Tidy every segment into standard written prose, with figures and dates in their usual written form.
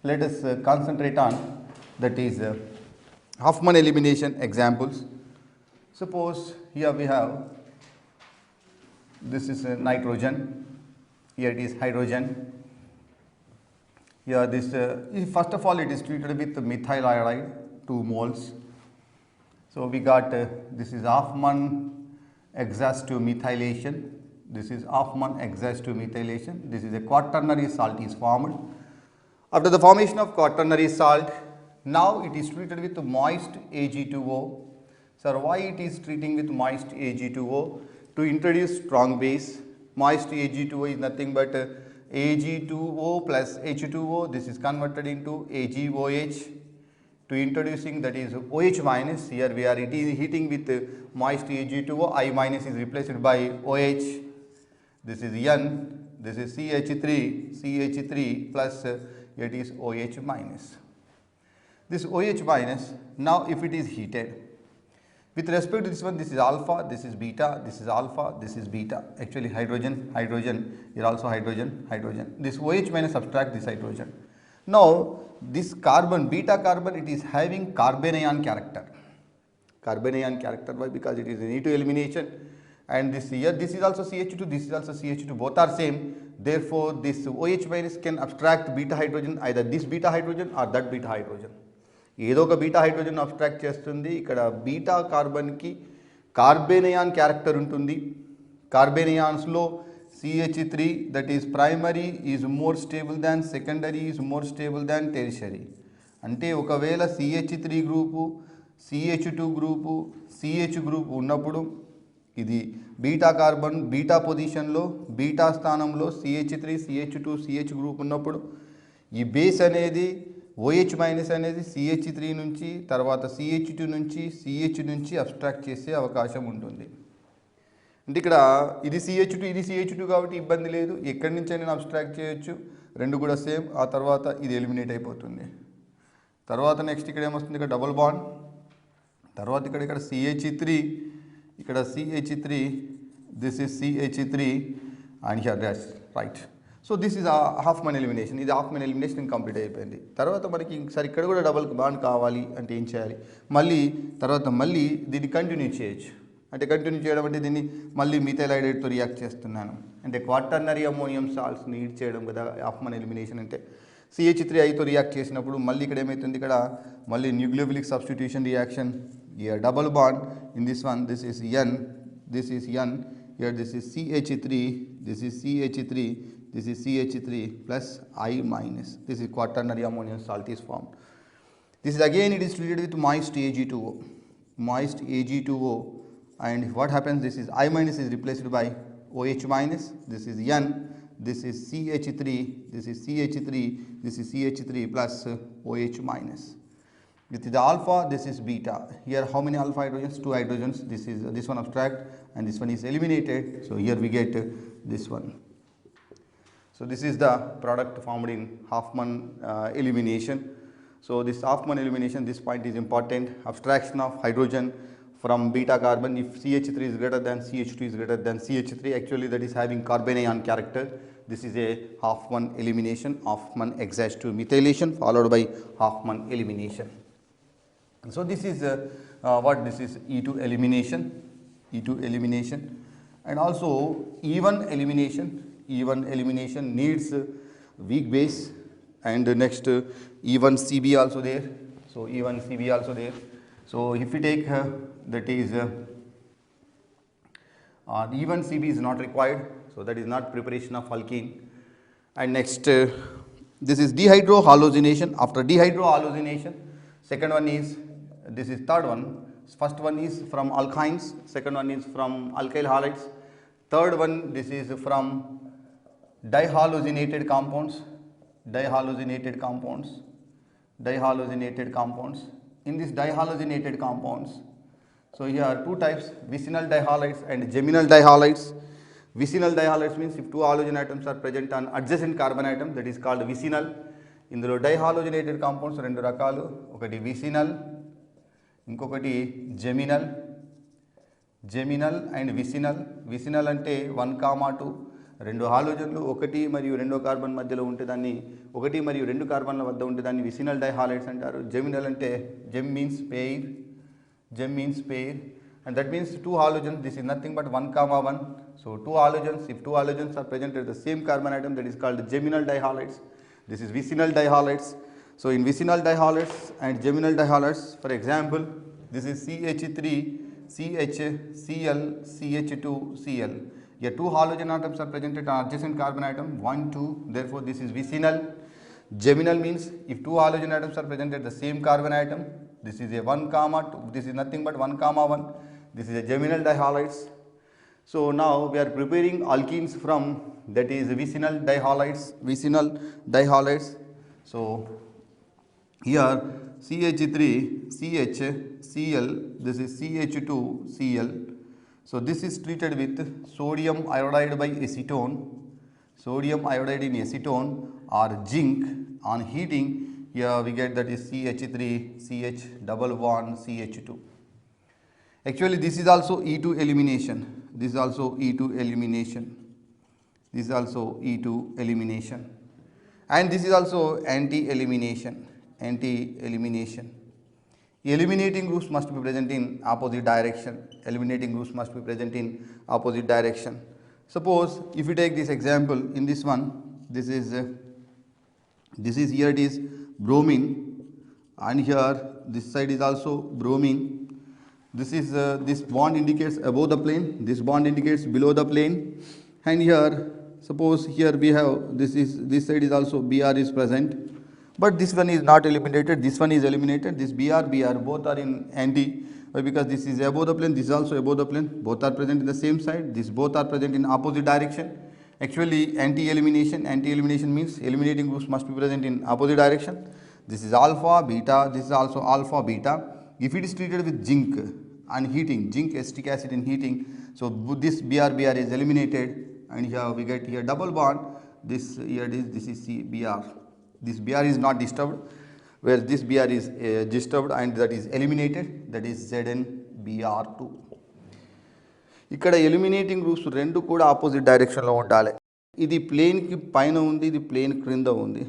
let us concentrate on that is Huffman elimination examples. Suppose here we have this is nitrogen, here it is hydrogen. Here this first of all it is treated with methyl iodide 2 moles. So we got this is Huffman exhaustive methylation. This is Huffman exhaustive methylation. This is a quaternary salt is formed. After the formation of quaternary salt, now it is treated with moist Ag2O. Sir, why it is treating with moist Ag2O? To introduce strong base. Moist Ag2O is nothing but Ag2O plus H2O. This is converted into AgOH. To introducing that is OH minus. Here we are heating with moist Ag2O. I minus is replaced by OH. This is N. This is CH3 plus it is OH minus. This OH minus, now if it is heated, with respect to this one, this is alpha, this is beta, this is alpha, this is beta. Actually hydrogen, here also hydrogen. This OH minus subtract this hydrogen. Now this carbon, beta carbon, it is having carbanion character. Carbanion character, why? Because it is an E2 elimination. And this here, this is also CH2, this is also CH2, both are same. Therefore, this OH minus can abstract beta hydrogen, either this beta hydrogen or that beta hydrogen. ఏదో ఒక beta hydrogen abstract చేస్తుంది. ఇక్కడ beta కార్బన్కి కార్బేనియాన్ character ఉంటుంది. కార్బేనియాన్స్లో CH3 that is primary is more stable than secondary is more stable than tertiary. అంటే ఒకవేళ CH3 group, CH2 group, CH group ఉన్నప్పుడు ఇది beta carbon beta పొజిషన్లో బీటా స్థానంలో CH3, CH2, CH గ్రూప్ ఉన్నప్పుడు ఈ బేస్ అనేది OH మైనస్ అనేది CH3 నుంచి తర్వాత CH2 నుంచి CH నుంచి అబ్స్ట్రాక్ట్ చేసే అవకాశం ఉంటుంది. అంటే ఇక్కడ ఇది CH2 ఇది CH2 కాబట్టి ఇబ్బంది లేదు, ఎక్కడి నుంచి నేను అబ్స్ట్రాక్ట్ చేయొచ్చు, రెండు కూడా సేమ్. ఆ తర్వాత ఇది ఎలిమినేట్ అయిపోతుంది. తర్వాత నెక్స్ట్ ఇక్కడ ఏమొస్తుంది, ఇక్కడ డబుల్ బాండ్, తర్వాత ఇక్కడ CH3, ఇక్కడ CH3, this is CH3 and here dash right. So this is Hofmann elimination. ఇది హాఫ్మన్ ఎలిమినేషన్ కంప్లీట్ అయిపోయింది. తర్వాత మనకి సరే ఇక్కడ కూడా డబుల్ బాండ్ కావాలి అంటే ఏం చేయాలి, తర్వాత మళ్ళీ దీన్ని కంటిన్యూ చేయొచ్చు. అంటే కంటిన్యూ చేయడం అంటే దీన్ని మళ్ళీ మిథైల్ ఐడైడ్తో రియాక్ట్ చేస్తున్నాను అంటే క్వాటర్నరీ అమోనియం సాల్ట్స్ నీడ్ చేయడం కదా హాఫ్మన్ ఎలిమినేషన్ అంటే. CH3Iతో రియాక్ట్ చేసినప్పుడు మళ్ళీ ఇక్కడ ఏమవుతుంది, ఇక్కడ మళ్ళీ nucleophilic substitution reaction, here double bond in this one, this is N, here this is CH3, this is CH3, this is CH3 plus I minus. This is quaternary ammonium salt is formed. This is again it is treated with moist Ag2O, and what happens, this is I minus is replaced by OH minus. This is N, this is CH3, this is CH3, this is CH3 plus OH minus. With the alpha, this is beta. Here how many alpha hydrogens? 2 hydrogens. This one abstract and this one is eliminated. So here we get this one. So this is the product formed in Huffman elimination. So this Huffman elimination, this point is important. Abstraction of hydrogen from beta carbon. If CH3 is greater than CH2 is greater than CH3, actually that is having carbanion character. This is a Huffman elimination, Huffman exhaustive methylation followed by Huffman elimination. So this is this is E2 elimination, and also even elimination needs weak base, and next even CB also there. So even CB also there. So if we take that is even CB is not required, so that is not preparation of alkene. And next this is dehydrohallucination. After dehydrohallucination, second one is this is third one. First one is from alkynes, second one is from alkyl halides, third one this is from dihalogenated compounds. In this dihalogenated compounds, so here are two types, vicinal dihalides and geminal dihalides. Vicinal dihalides means if two halogen atoms are present on adjacent carbon atom, that is called vicinal. ఇందులో డైహాలోజనేటెడ్ compounds రెండు రకాలు, ఒకటి విసినల్, ఇంకొకటి జెమినల్ and విసినల్. విసినల్ అంటే 1,2 రెండు హాలోజన్లు ఒకటి మరియు రెండో కార్బన్ మధ్యలో ఉంటే దాన్ని ఒకటి మరియు రెండు కార్బన్ల వద్ద ఉంటే దాన్ని విసినల్ డైహాలైడ్స్ అంటారు. జెమినల్ అంటే gem means pair and that means two halogens. This is nothing but 1, 1. So two halogens, if two halogens are present at the same carbon atom, that is called geminal dihalides. This is vicinal dihalides. So in vicinal dihalides and geminal dihalides, for example, this is CH3 CHCl CH2Cl. Here two halogen atoms are present at an adjacent carbon atom 1, 2. Therefore this is vicinal. Geminal means if two halogen atoms are present at the same carbon atom, this is a 1, 2. This is nothing but 1, 1. This is a geminal dihalides. So now we are preparing alkenes from, that is vicinal dihalides. So here CH3 CHCl, this is CH2Cl. So this is treated with sodium iodide by acetone, sodium iodide in acetone or zinc. On heating, here we get that is CH3 CH double bond CH2. Actually this is also E2 elimination. This is also E2 elimination. And this is also anti-elimination. Eliminating groups must be present in opposite direction. Suppose if you take this example, in this one, this is here it is bromine, and here this side is also bromine. This bond indicates above the plane, this bond indicates below the plane, and here suppose here we have this side is also Br is present, but this one is not eliminated, this one is eliminated. This Br both are in anti. Why? Because this is above the plane, this is also above the plane, both are present in the same side, this both are present in opposite direction. Actually anti-elimination means eliminating groups must be present in opposite direction. This is alpha, beta, this is also alpha, beta. If it is treated with zinc and heating, zinc acetic acid in heating, so this Br is eliminated, and here we get here double bond. This here this is Br. This Br is not disturbed, where this Br is disturbed and that is eliminated, that is ZnBr2. ఇక్కడ eliminating groups రెండు కూడా opposite డైరెక్షన్లో ఉండాలి. ఇది ప్లేన్కి పైన ఉంది, ఇది plane క్రింద ఉంది.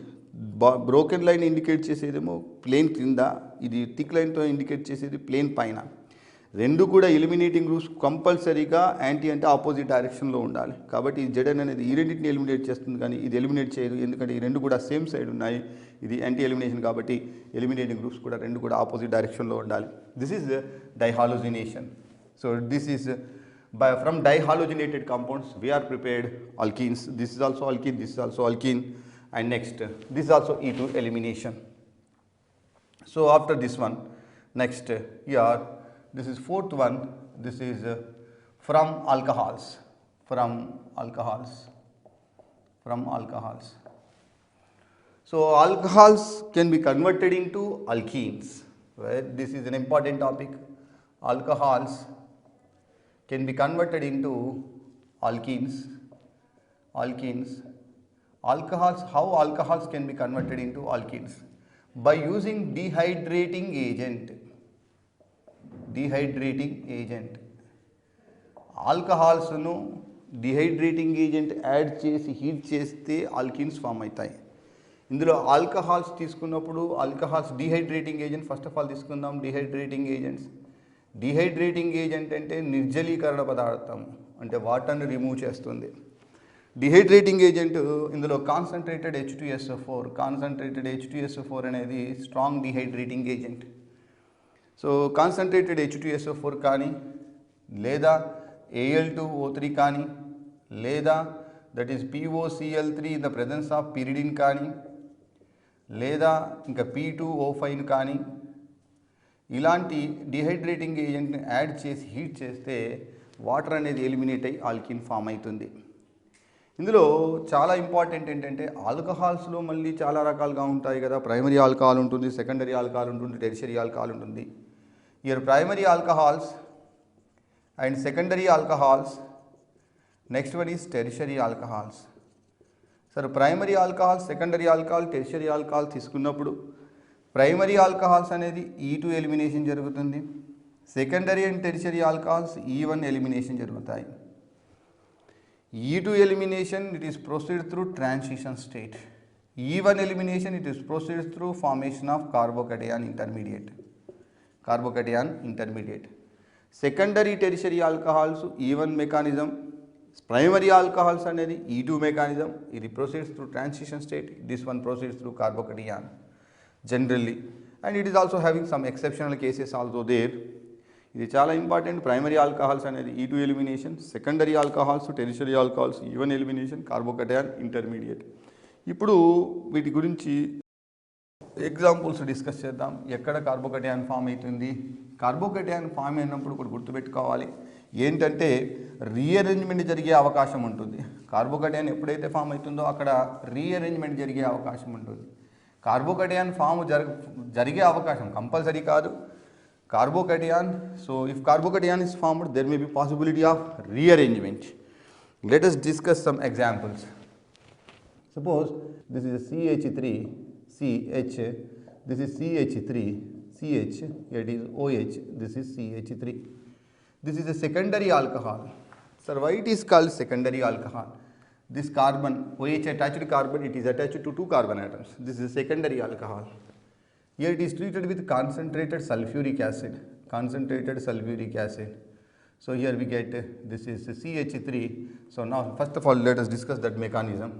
బ్రోకెన్ లైన్ ఇండికేట్ చేసేదేమో ప్లేన్ క్రింద, ఇది థిక్ లైన్తో ఇండికేట్ చేసేది ప్లేన్ పైన. రెండు కూడా ఎలిమినేటింగ్ గ్రూప్స్ కంపల్సరీగా యాంటీ అంటే ఆపోజిట్ డైరెక్షన్లో ఉండాలి. కాబట్టి ఈ జెడన్ అనేది ఈ రెండింటిని ఎలిమినేట్ చేస్తుంది, కానీ ఇది ఎలిమినేట్ చేయదు, ఎందుకంటే ఈ రెండు కూడా సేమ్ సైడ్ ఉన్నాయి. ఇది యాంటీ ఎలిమినేషన్ కాబట్టి ఎలిమినేటింగ్ గ్రూప్స్ కూడా రెండు కూడా ఆపోజిట్ డైరెక్షన్లో ఉండాలి. This is dihalogenation. So this is from dihalogenated compounds we are prepared alkenes. This is also alkene, this is also alkene, and next this is also E2 elimination. So after this one, next here this is fourth one. This is from alcohols. So alcohols can be converted into alkenes. Right? This is an important topic. Alcohols can be converted into alkenes. Alcohols, how alcohols can be converted into alkenes? By using dehydrating agent. Alcohols nu dehydrating agent add chesi heat cheste alkenes form aitayi. ఇందులో alcohols తీసుకున్నప్పుడు alcohols dehydrating agent first of all తీసుకుందాం. Dehydrating agent అంటే నిర్జలీకరణ పదార్థం, అంటే వాటర్ని remove చేస్తుంది. డిహైడ్రేటింగ్ agent ఇందులో కాన్సన్ట్రేటెడ్ H2SO4 అనేది strong dehydrating agent. So concentrated H2SO4 కానీ, లేదా Al2O3 కానీ, లేదా that is POCl3 in the presence of pyridine కానీ, లేదా ఇంకా P2O5 కానీ, ఇలాంటి డిహైడ్రేటింగ్ ఏజెంట్ని యాడ్ చేసి హీట్ చేస్తే వాటర్ అనేది ఎలిమినేట్ అయ్యి ఆల్కిన్ ఫామ్ అవుతుంది. ఇందులో చాలా ఇంపార్టెంట్ ఏంటంటే ఆల్కహాల్స్లో మళ్ళీ చాలా రకాలుగా ఉంటాయి కదా. ప్రైమరీ ఆల్కహాల్ ఉంటుంది, సెకండరీ ఆల్కహాల్ ఉంటుంది, టెర్షరీ ఆల్కహాల్ ఉంటుంది. Here primary alcohols and secondary alcohols, next one is tertiary alcohols. సరే, primary alcohol, secondary alcohol, tertiary alcohol తీసుకున్నప్పుడు ప్రైమరీ ఆల్కహాల్స్ అనేది E2 ఎలిమినేషన్ జరుగుతుంది. Secondary and tertiary alcohols E1 elimination జరుగుతాయి. E2 elimination, it is proceed through transition state. E1 elimination, it is proceed through formation of carbocation intermediate. Carbocation intermediate. Secondary tertiary alcohols E1 mechanism, primary alcohols అనేది E2 mechanism, it proceeds through transition state, this one proceeds through carbocation generally, and it is also having some exceptional cases also there. ఇది చాలా important. Primary alcohols అనేది E2 elimination, secondary alcohols tertiary alcohols E1 elimination, carbocation intermediate. ఇప్పుడు వీటి గురించి examples discuss చేద్దాం. ఎక్కడ కార్బోకటయాన్ form అవుతుంది? కార్బోకటయాన్ form అయినప్పుడు ఒకటి గుర్తుపెట్టుకోవాలి ఏంటంటే రీఅరేంజ్మెంట్ జరిగే అవకాశం ఉంటుంది. కార్బోకటయాన్ ఎప్పుడైతే ఫామ్ అవుతుందో అక్కడ రీఅరేంజ్మెంట్ జరిగే అవకాశం ఉంటుంది. కార్బోకటయాన్ ఫామ్ జరిగే అవకాశం కంపల్సరీ కాదు. Carbocation, so if carbocation is formed, there may be possibility of rearrangement. Let us discuss some examples. Suppose this is a CH3, CH, this is CH3, CH, it is OH, this is CH3. This is a secondary alcohol. Sir, why it is called secondary alcohol? This carbon, OH attached carbon, it is attached to two carbon atoms. This is a secondary alcohol. Here it is treated with concentrated sulfuric acid, concentrated sulfuric acid. So here we get this is CH3. So now first of all let us discuss that mechanism.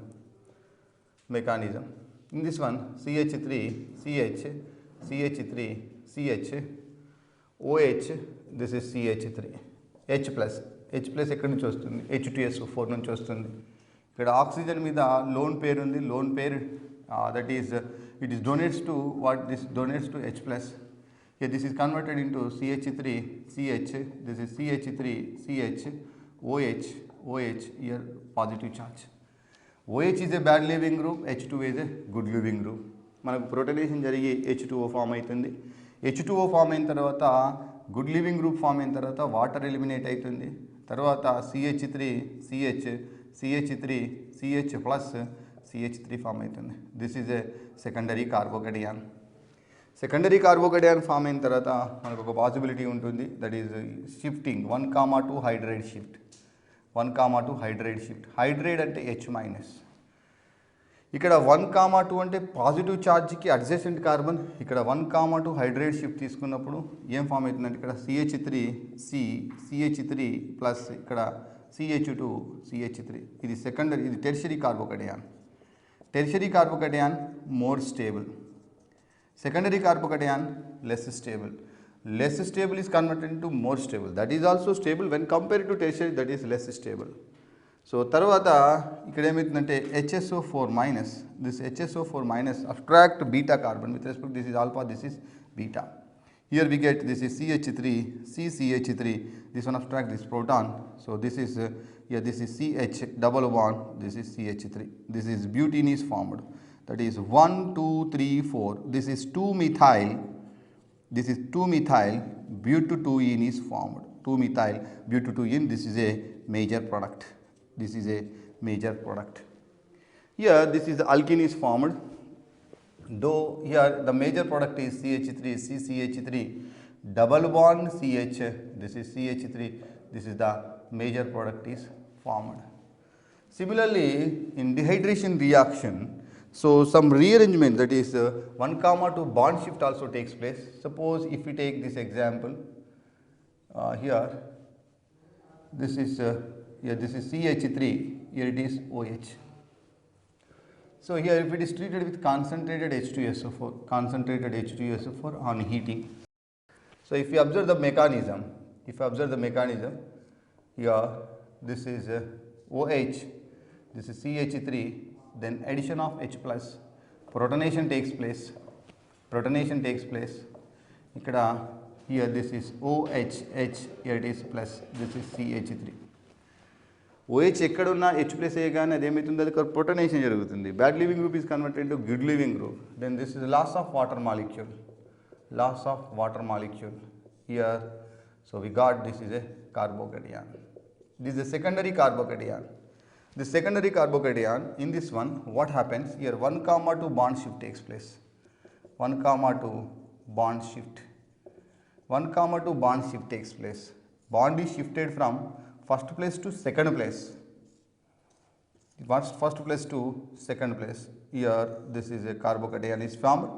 In this one CH3, CH, CH3, CH, OH, this is CH3, H plus ఎక్కడి నుంచి వస్తుంది? H2SO4 నుంచి వస్తుంది. ఇక్కడ oxygen మీద lone pair ఉంది, lone pair that is it is donates to what? This donates to H plus. Here this is converted into CH3 CH, this is CH3 CH, OH, here positive charge. OH is a bad leaving group, H2 is a good leaving group. మనకు ప్రోటనేషన్ జరిగి H2O form అవుతుంది. H2O form అయిన తర్వాత good living group form అయిన తర్వాత water eliminate అవుతుంది. తర్వాత CH3 CH, CH3 CH plus CH3 form అవుతుంది. This is a secondary carbocation. Secondary carbocation form అయిన తర్వాత మనకు ఒక పాసిబిలిటీ ఉంటుంది, that is shifting 1,2 hydride shift. 1,2 hydride shift. Hydride అంటే H మైనస్. ఇక్కడ 1,2 అంటే పాజిటివ్ ఛార్జ్కి అడ్జసెంట్ కార్బన్. ఇక్కడ 1,2 హైడ్రైడ్ షిఫ్ట్ తీసుకున్నప్పుడు ఏం ఫామ్ అవుతుందంటే ఇక్కడ CH3 CH3 ప్లస్ ఇక్కడ CH2 CH3. ఇది సెకండరీ, ఇది tertiary కార్బోకటయాన్. Tertiary carbocation more stable, secondary carbocation less stable. Less stable is converted into more stable. That is also stable when compared to tertiary, that is less stable. So తర్వాత ఇక్కడ ఏమవుతుందంటే HSO4 minus, this HSO4 minus subtract beta carbon with respect, this is alpha, this is beta. Here we get this is CH3, CCH3, this one subtract this proton. So this is here this is CH double bond, this is CH3. This is butene is formed. That is 1, 2, 3, 4. This is 2-methyl. This is 2-methyl but2ene is formed. 2-methyl but2ene. This is a major product. This is a major product. Here this is the alkene is formed. Though here the major product is CH3, CCH3, double bond CH. This is CH3. This is the major product is formed. Similarly, in dehydration reaction, so some rearrangement, that is 1,2 bond shift also takes place. Suppose if we take this example, here this is CH3, here it is OH. So here if it is treated with concentrated H2SO4, on heating. So if you observe the mechanism, here this is OH, this is CH3, then addition of H plus, protonation takes place. Ikkada here this is OH, here it is plus, this is CH3. OH ekkadunna H plus ayagane ademitundo adi protonation jarugutundi. Bad leaving group is converted into good leaving group. Then this is loss of water molecule. Here, so we got this is a carbocation. This is a secondary carbocation. This secondary carbocation, in this one, what happens? Here 1,2 bond shift takes place. 1,2 bond shift. 1,2 bond shift takes place. Bond is shifted from first place to second place. first place to second place. Here this is a carbocation is formed.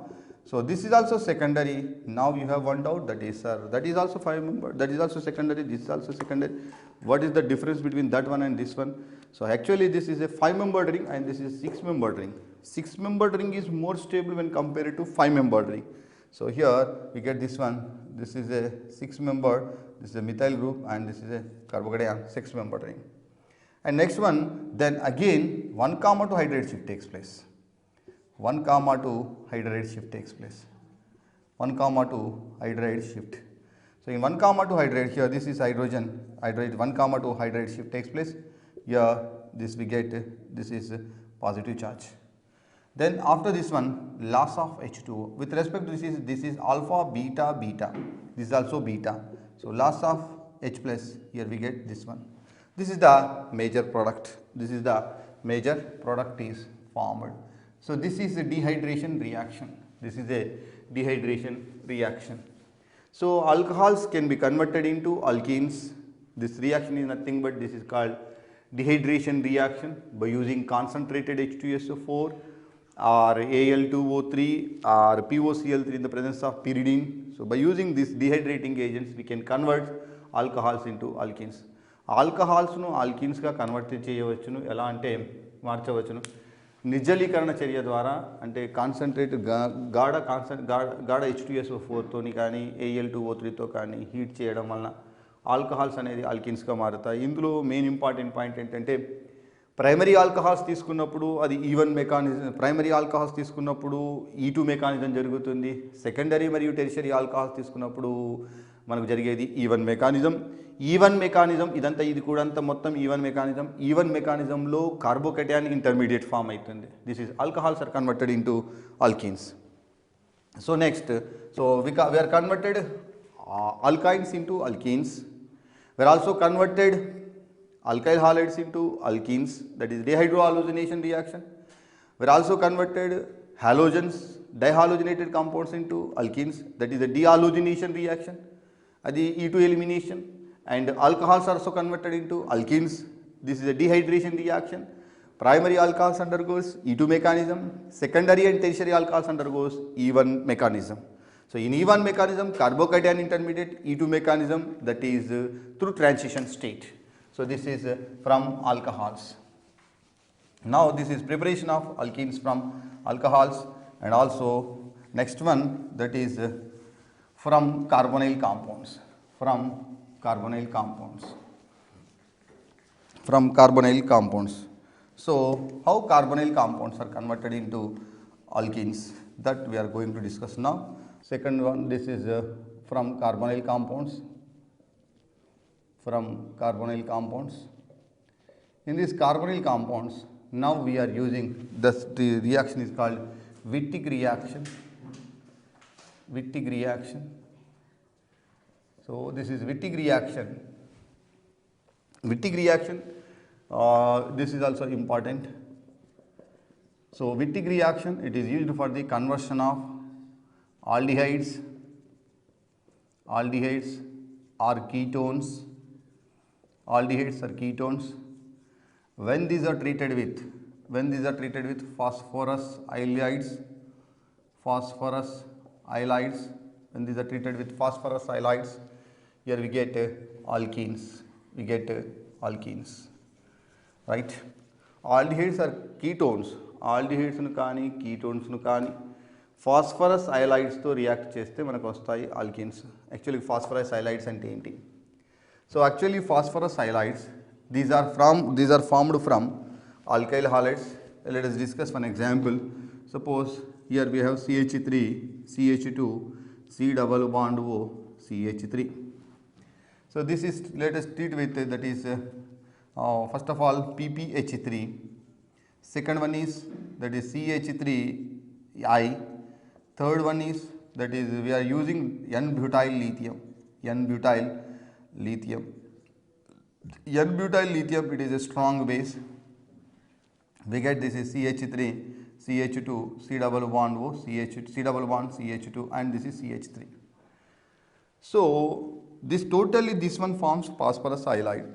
So this is also secondary. Now you have one doubt, that is sir, that is also 5 member, that is also secondary, this is also secondary. What is the difference between that one and this one? So actually this is a 5-membered ring and this is a 6-membered ring. 6-membered ring is more stable when compared to 5-membered ring. So here we get this one, this is a 6-membered, this is a methyl group and this is a carbocation 6-membered ring. And next one, then again 1, 2 hydride shift takes place. 1, 2 hydride shift takes place. 1, 2 hydride shift. So in 1, 2 hydride, here this is hydrogen, hydride 1, 2 hydride shift takes place. Here this we get, this is positive charge. Then after this one, loss of H2O. With respect to this is alpha, beta, beta. This is also beta. So loss of H plus, here we get this one. This is the major product. This is the major product is formed. So this is a dehydration reaction. This is a dehydration reaction. So alcohols can be converted into alkenes. This reaction is nothing but this is called dehydration reaction by using concentrated H2SO4 or Al2O3 or POCl3 in the presence of pyridine. So by using these dehydrating agents we can convert alcohols into alkenes. Alcohols ను alkenes గా convert చేయవచ్చును. ఎలా అంటే మార్చవచ్చును నిర్జలీకరణ చర్య ద్వారా, అంటే concentrate గాఢ H2SO4 తోని కానీ Al2O3 తో కానీ హీట్ చేయడం వలన ఆల్కహాల్స్ అనేది ఆల్కీన్స్ గా మారుతాయి. ఇందులో మెయిన్ ఇంపార్టెంట్ పాయింట్ ఏంటంటే ప్రైమరీ ఆల్కహాల్స్ తీసుకున్నప్పుడు అది ఈవెన్ మెకానిజం, ప్రైమరీ ఆల్కహాల్స్ తీసుకున్నప్పుడు E2 మెకానిజం జరుగుతుంది. సెకండరీ మరియు టెరిషరీ ఆల్కహాల్స్ తీసుకున్నప్పుడు మనకు జరిగేది ఈవెన్ మెకానిజం. ఈవెన్ మెకానిజం ఇదంతా, ఇది కూడా అంతా మొత్తం ఈవెన్ మెకానిజం. ఈవెన్ మెకానిజంలో కార్బోకేటయాన్ ఇంటర్మీడియట్ ఫామ్ అవుతుంది. This is alcohols are converted into alkenes. So next, so we are converted alkynes into alkenes. We are also converted alkyl halides into alkenes, that is dehydrohalogenation reaction. We are also converted halogens, dihalogenated compounds into alkenes, that is the dehalogenation reaction, the E2 elimination. And alcohols are also converted into alkenes. This is a dehydration reaction. Primary alcohols undergoes E2 mechanism, secondary and tertiary alcohols undergoes E1 mechanism. So in E1 mechanism, carbocation intermediate, E2 mechanism, that is through transition state. So this is from alcohols. Now this is preparation of alkenes from alcohols, and also next one, that is from carbonyl compounds. From carbonyl compounds. So how carbonyl compounds are converted into alkenes, that we are going to discuss now. Second one, this is from carbonyl compounds. In these carbonyl compounds, now we are using the reaction is called Wittig reaction. So this is Wittig reaction. This is also important. So Wittig reaction, it is used for the conversion of aldehydes or ketones. When these are treated with phosphorus halides, when these are treated with phosphorus halides, here we get alkenes. Right? Aldehydes are ketones. Aldehydes nu kaani ketones nu kaani phosphorus halides తో react చేస్తే మనకు వస్తాయి alkenes. Actually phosphorus halides అంటే ఏంటి? So actually phosphorus halides, these are formed from alkyl halides. Let us discuss one example. Suppose here we have CH3, CH2, C double bond O, CH3. So this is, let us treat with, that is first of all PPH3. Second one is, that is CH3I. Third one is, that is we are using N-butyl lithium. It is a strong base. We get this is CH3, CH2, C double bond O, CH2, and this is CH3. So this totally, this one forms phosphorus halide.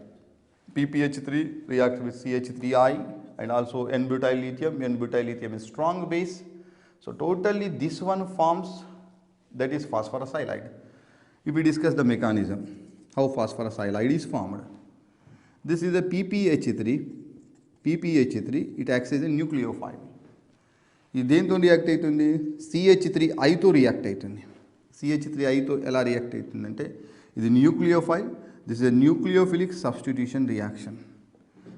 PPH3 reacts with CH3I and also N-butyl lithium. N-butyl lithium is strong base. So totally this one forms, that is phosphorus halide. If we discuss the mechanism, how phosphorus halide is formed. This is a PPH3. PPH3, it acts as a nucleophile. ఇది దేంతో react అవుతుంది? CH3Iతో react అవుతుంది. CH3Iతో ఎలా react అవుతుందంటే ఇది nucleophile. This is a nucleophilic substitution reaction.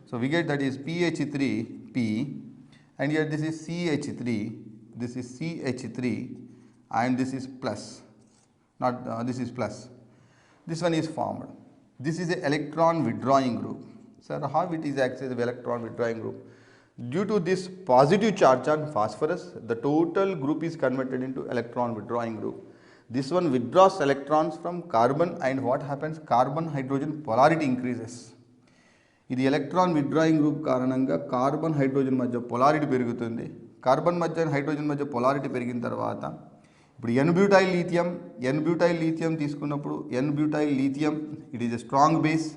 So we get that is PH3P and here this is CH3, this is CH3 and this is plus, not this is plus. This one is formed. This is a electron withdrawing group. Sir, how it is acts as an electron withdrawing group? Due to this positive charge on phosphorus, the total group is converted into electron withdrawing group. This one withdraws electrons from carbon and what happens? Carbon hydrogen polarity increases. ఇది electron withdrawing group కారణంగా carbon hydrogen మధ్య polarity పెరుగుతుంది. Carbon మధ్య hydrogen మధ్య polarity పెరిగిన తర్వాత ఇప్పుడు N butyl lithium తీసుకున్నప్పుడు N butyl lithium it is a strong base.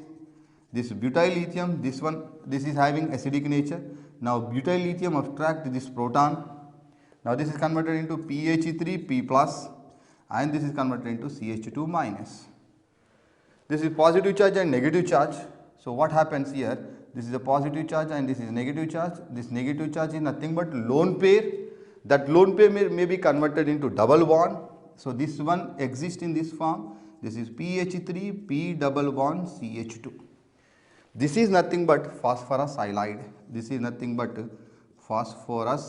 This butyl lithium, this is having acidic nature. Now butyl lithium abstract this proton. Now this is converted into PH3P plus and this is converted into CH2 minus. This is positive charge and negative charge. So what happens here? This is a positive charge and this is negative charge. This negative charge is nothing but lone pair. That lone pair may be converted into double bond. So this one exists in this form. This is PH3P double bond CH2. This is nothing but phosphorus halide. This is nothing but phosphorus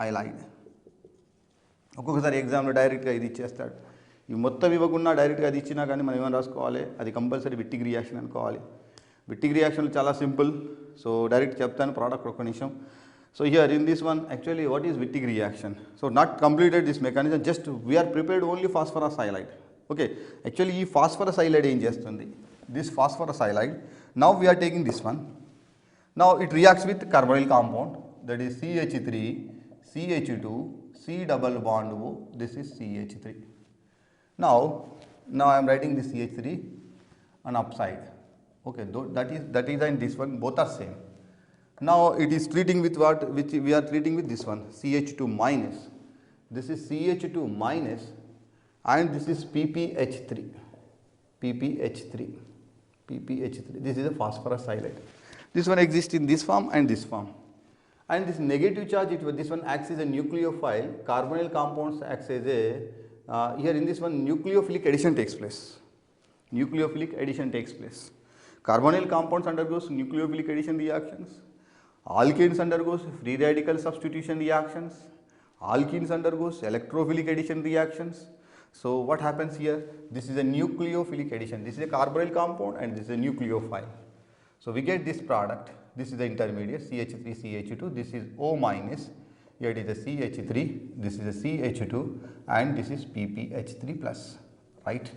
halide. ఒక్కొక్కసారి ఎగ్జామ్లో డైరెక్ట్గా ఇది ఇచ్చేస్తాడు. ఇవి మొత్తం ఇవ్వకుండా డైరెక్ట్గా అది ఇచ్చినా కానీ మనం ఏమైనా రాసుకోవాలి, అది కంపల్సరీ విట్టిగ్ రియాక్షన్ అనుకోవాలి. విట్టిగ్ రియాక్షన్లు చాలా సింపుల్. సో డైరెక్ట్ చెప్తాను ప్రోడక్ట్ ఒక్క నిమిషం. So here in this one actually what is Wittig reaction? So not completed this mechanism, just we are prepared only phosphorus halide. Okay, actually ఈ ఫాస్ఫరస్ హైలైడ్ ఏం చేస్తుంది? This phosphorus halide, now we are taking this one. Now it reacts with carbonyl compound, that is CH3, CH2, C double bond O, this is CH3. Now I am writing this CH3 on upside. Okay, that is and this one both are same. Now it is treating with what? Which we are treating with this one, CH2 minus. This is CH2 minus and this is PPH3. This is a phosphorus halide. This one exists in this form and this form. And this negative charge, this one acts as a nucleophile. Carbonyl compounds acts as a, here in this one nucleophilic addition takes place. Nucleophilic addition takes place. Carbonyl compounds undergoes nucleophilic addition reactions. Alkanes undergoes free radical substitution reactions. Alkenes undergoes electrophilic addition reactions. So what happens here? This is a nucleophilic addition. This is a carbonyl compound and this is a nucleophile. So we get this product. This is the intermediate CH3 CH2. This is O minus. Here it is a CH3. This is a CH2 and this is PPH3 plus. Right?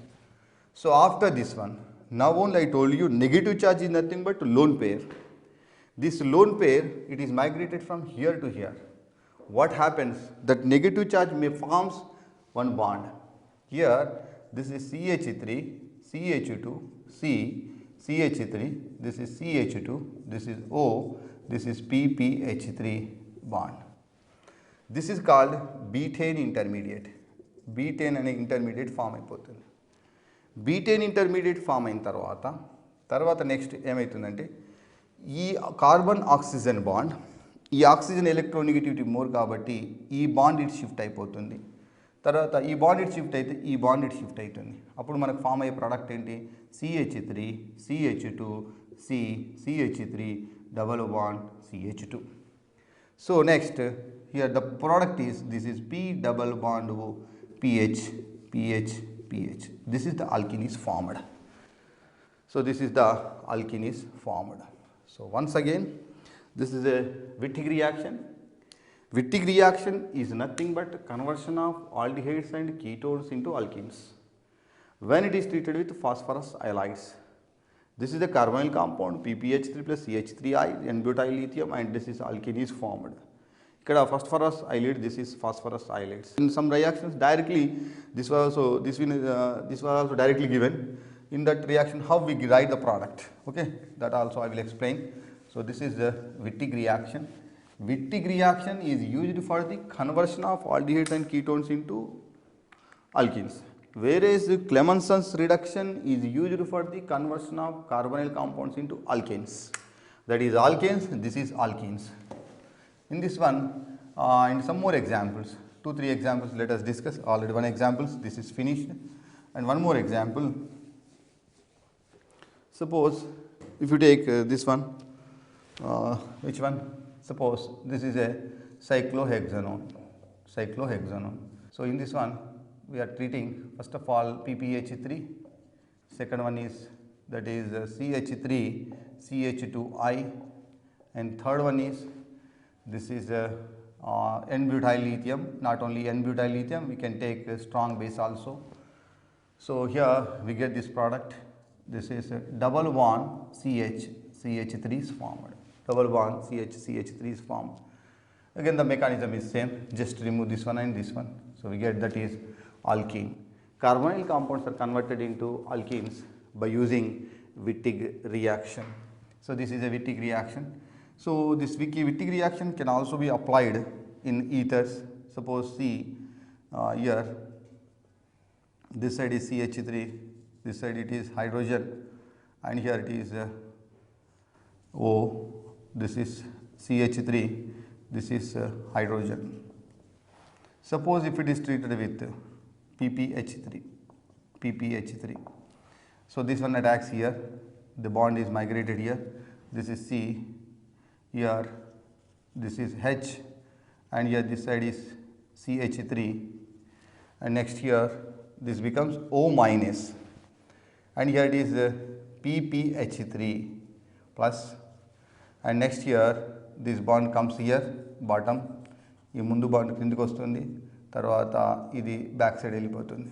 So after this one, now only I told you negative charge is nothing but lone pair. This lone pair, it is migrated from here to here. What happens? That negative charge may forms one bond. Here this is CH3, CH2, C, CH3, this is CH2, this is O, this is PPH3 bond. This is called betaine intermediate. Betaine అనే intermediate form అయిపోతుంది. బీటేన్ intermediate form అయిన తర్వాత next ఏమవుతుందంటే ఈ carbon oxygen bond, ఈ oxygen electronegativity more కాబట్టి ఈ bond it shift అయిపోతుంది. తర్వాత ఈ బాండ్ ఇట్ షిఫ్ట్ అయితే ఈ బాండ్ ఇట్ షిఫ్ట్ అవుతుంది. అప్పుడు మనకు ఫామ్ అయ్యే ప్రోడక్ట్ ఏంటి? CH3, CH2, C, CH3, double bond CH2. So next here the product is, this is P double bond O, PH, PH, PH. This is the alkene is formed. So this is the alkene is formed. So once again, this is a Wittig reaction. Wittig reaction is nothing but conversion of aldehydes and ketones into alkenes when it is treated with phosphorus halides. This is the carbonyl compound PPH3 plus CH3I N-butyl lithium and this is alkene is formed. Ikkada phosphorus halide, this is phosphorus halides. In some reactions directly this was also directly given. in that reaction how we write the product. Okay, that also I will explain. So this is the Wittig reaction. Wittig reaction is used for the conversion of aldehydes and ketones into alkenes, whereas Clemenson's reduction is used for the conversion of carbonyl compounds into alkanes. That is alkanes, this is alkenes. In this one, in some more examples, 2-3 examples let us discuss. Already one example, this is finished, and one more example. Suppose if you take this one, which one? Suppose this is a cyclohexanone. So in this one we are treating first of all PPH3, second one is that is CH3 CH2I, and third one is this is N-butyl lithium. Not only N-butyl lithium, we can take a strong base also. So here we get this product. This is a double bond CH3 is formed. Double bond CH3 is formed. Again the mechanism is same, just remove this one and this one. So we get that is alkene. Carbonyl compounds are converted into alkenes by using Wittig reaction. So this is a Wittig reaction. So this Wittig reaction can also be applied in ethers. Suppose see here, this side is CH3, this side it is hydrogen, and here it is O, this is CH3, this is hydrogen. Suppose if it is treated with PPH3. So this one attacks here, the bond is migrated here, this is C, here this is H, and here this side is CH3, and next here this becomes O minus, and here it is PPH3 plus, and next here this bond comes here bottom, ఈ ముందు bond కిందకి వస్తుంది, తర్వాత ఇది back side వెళ్ళిపోతుంది.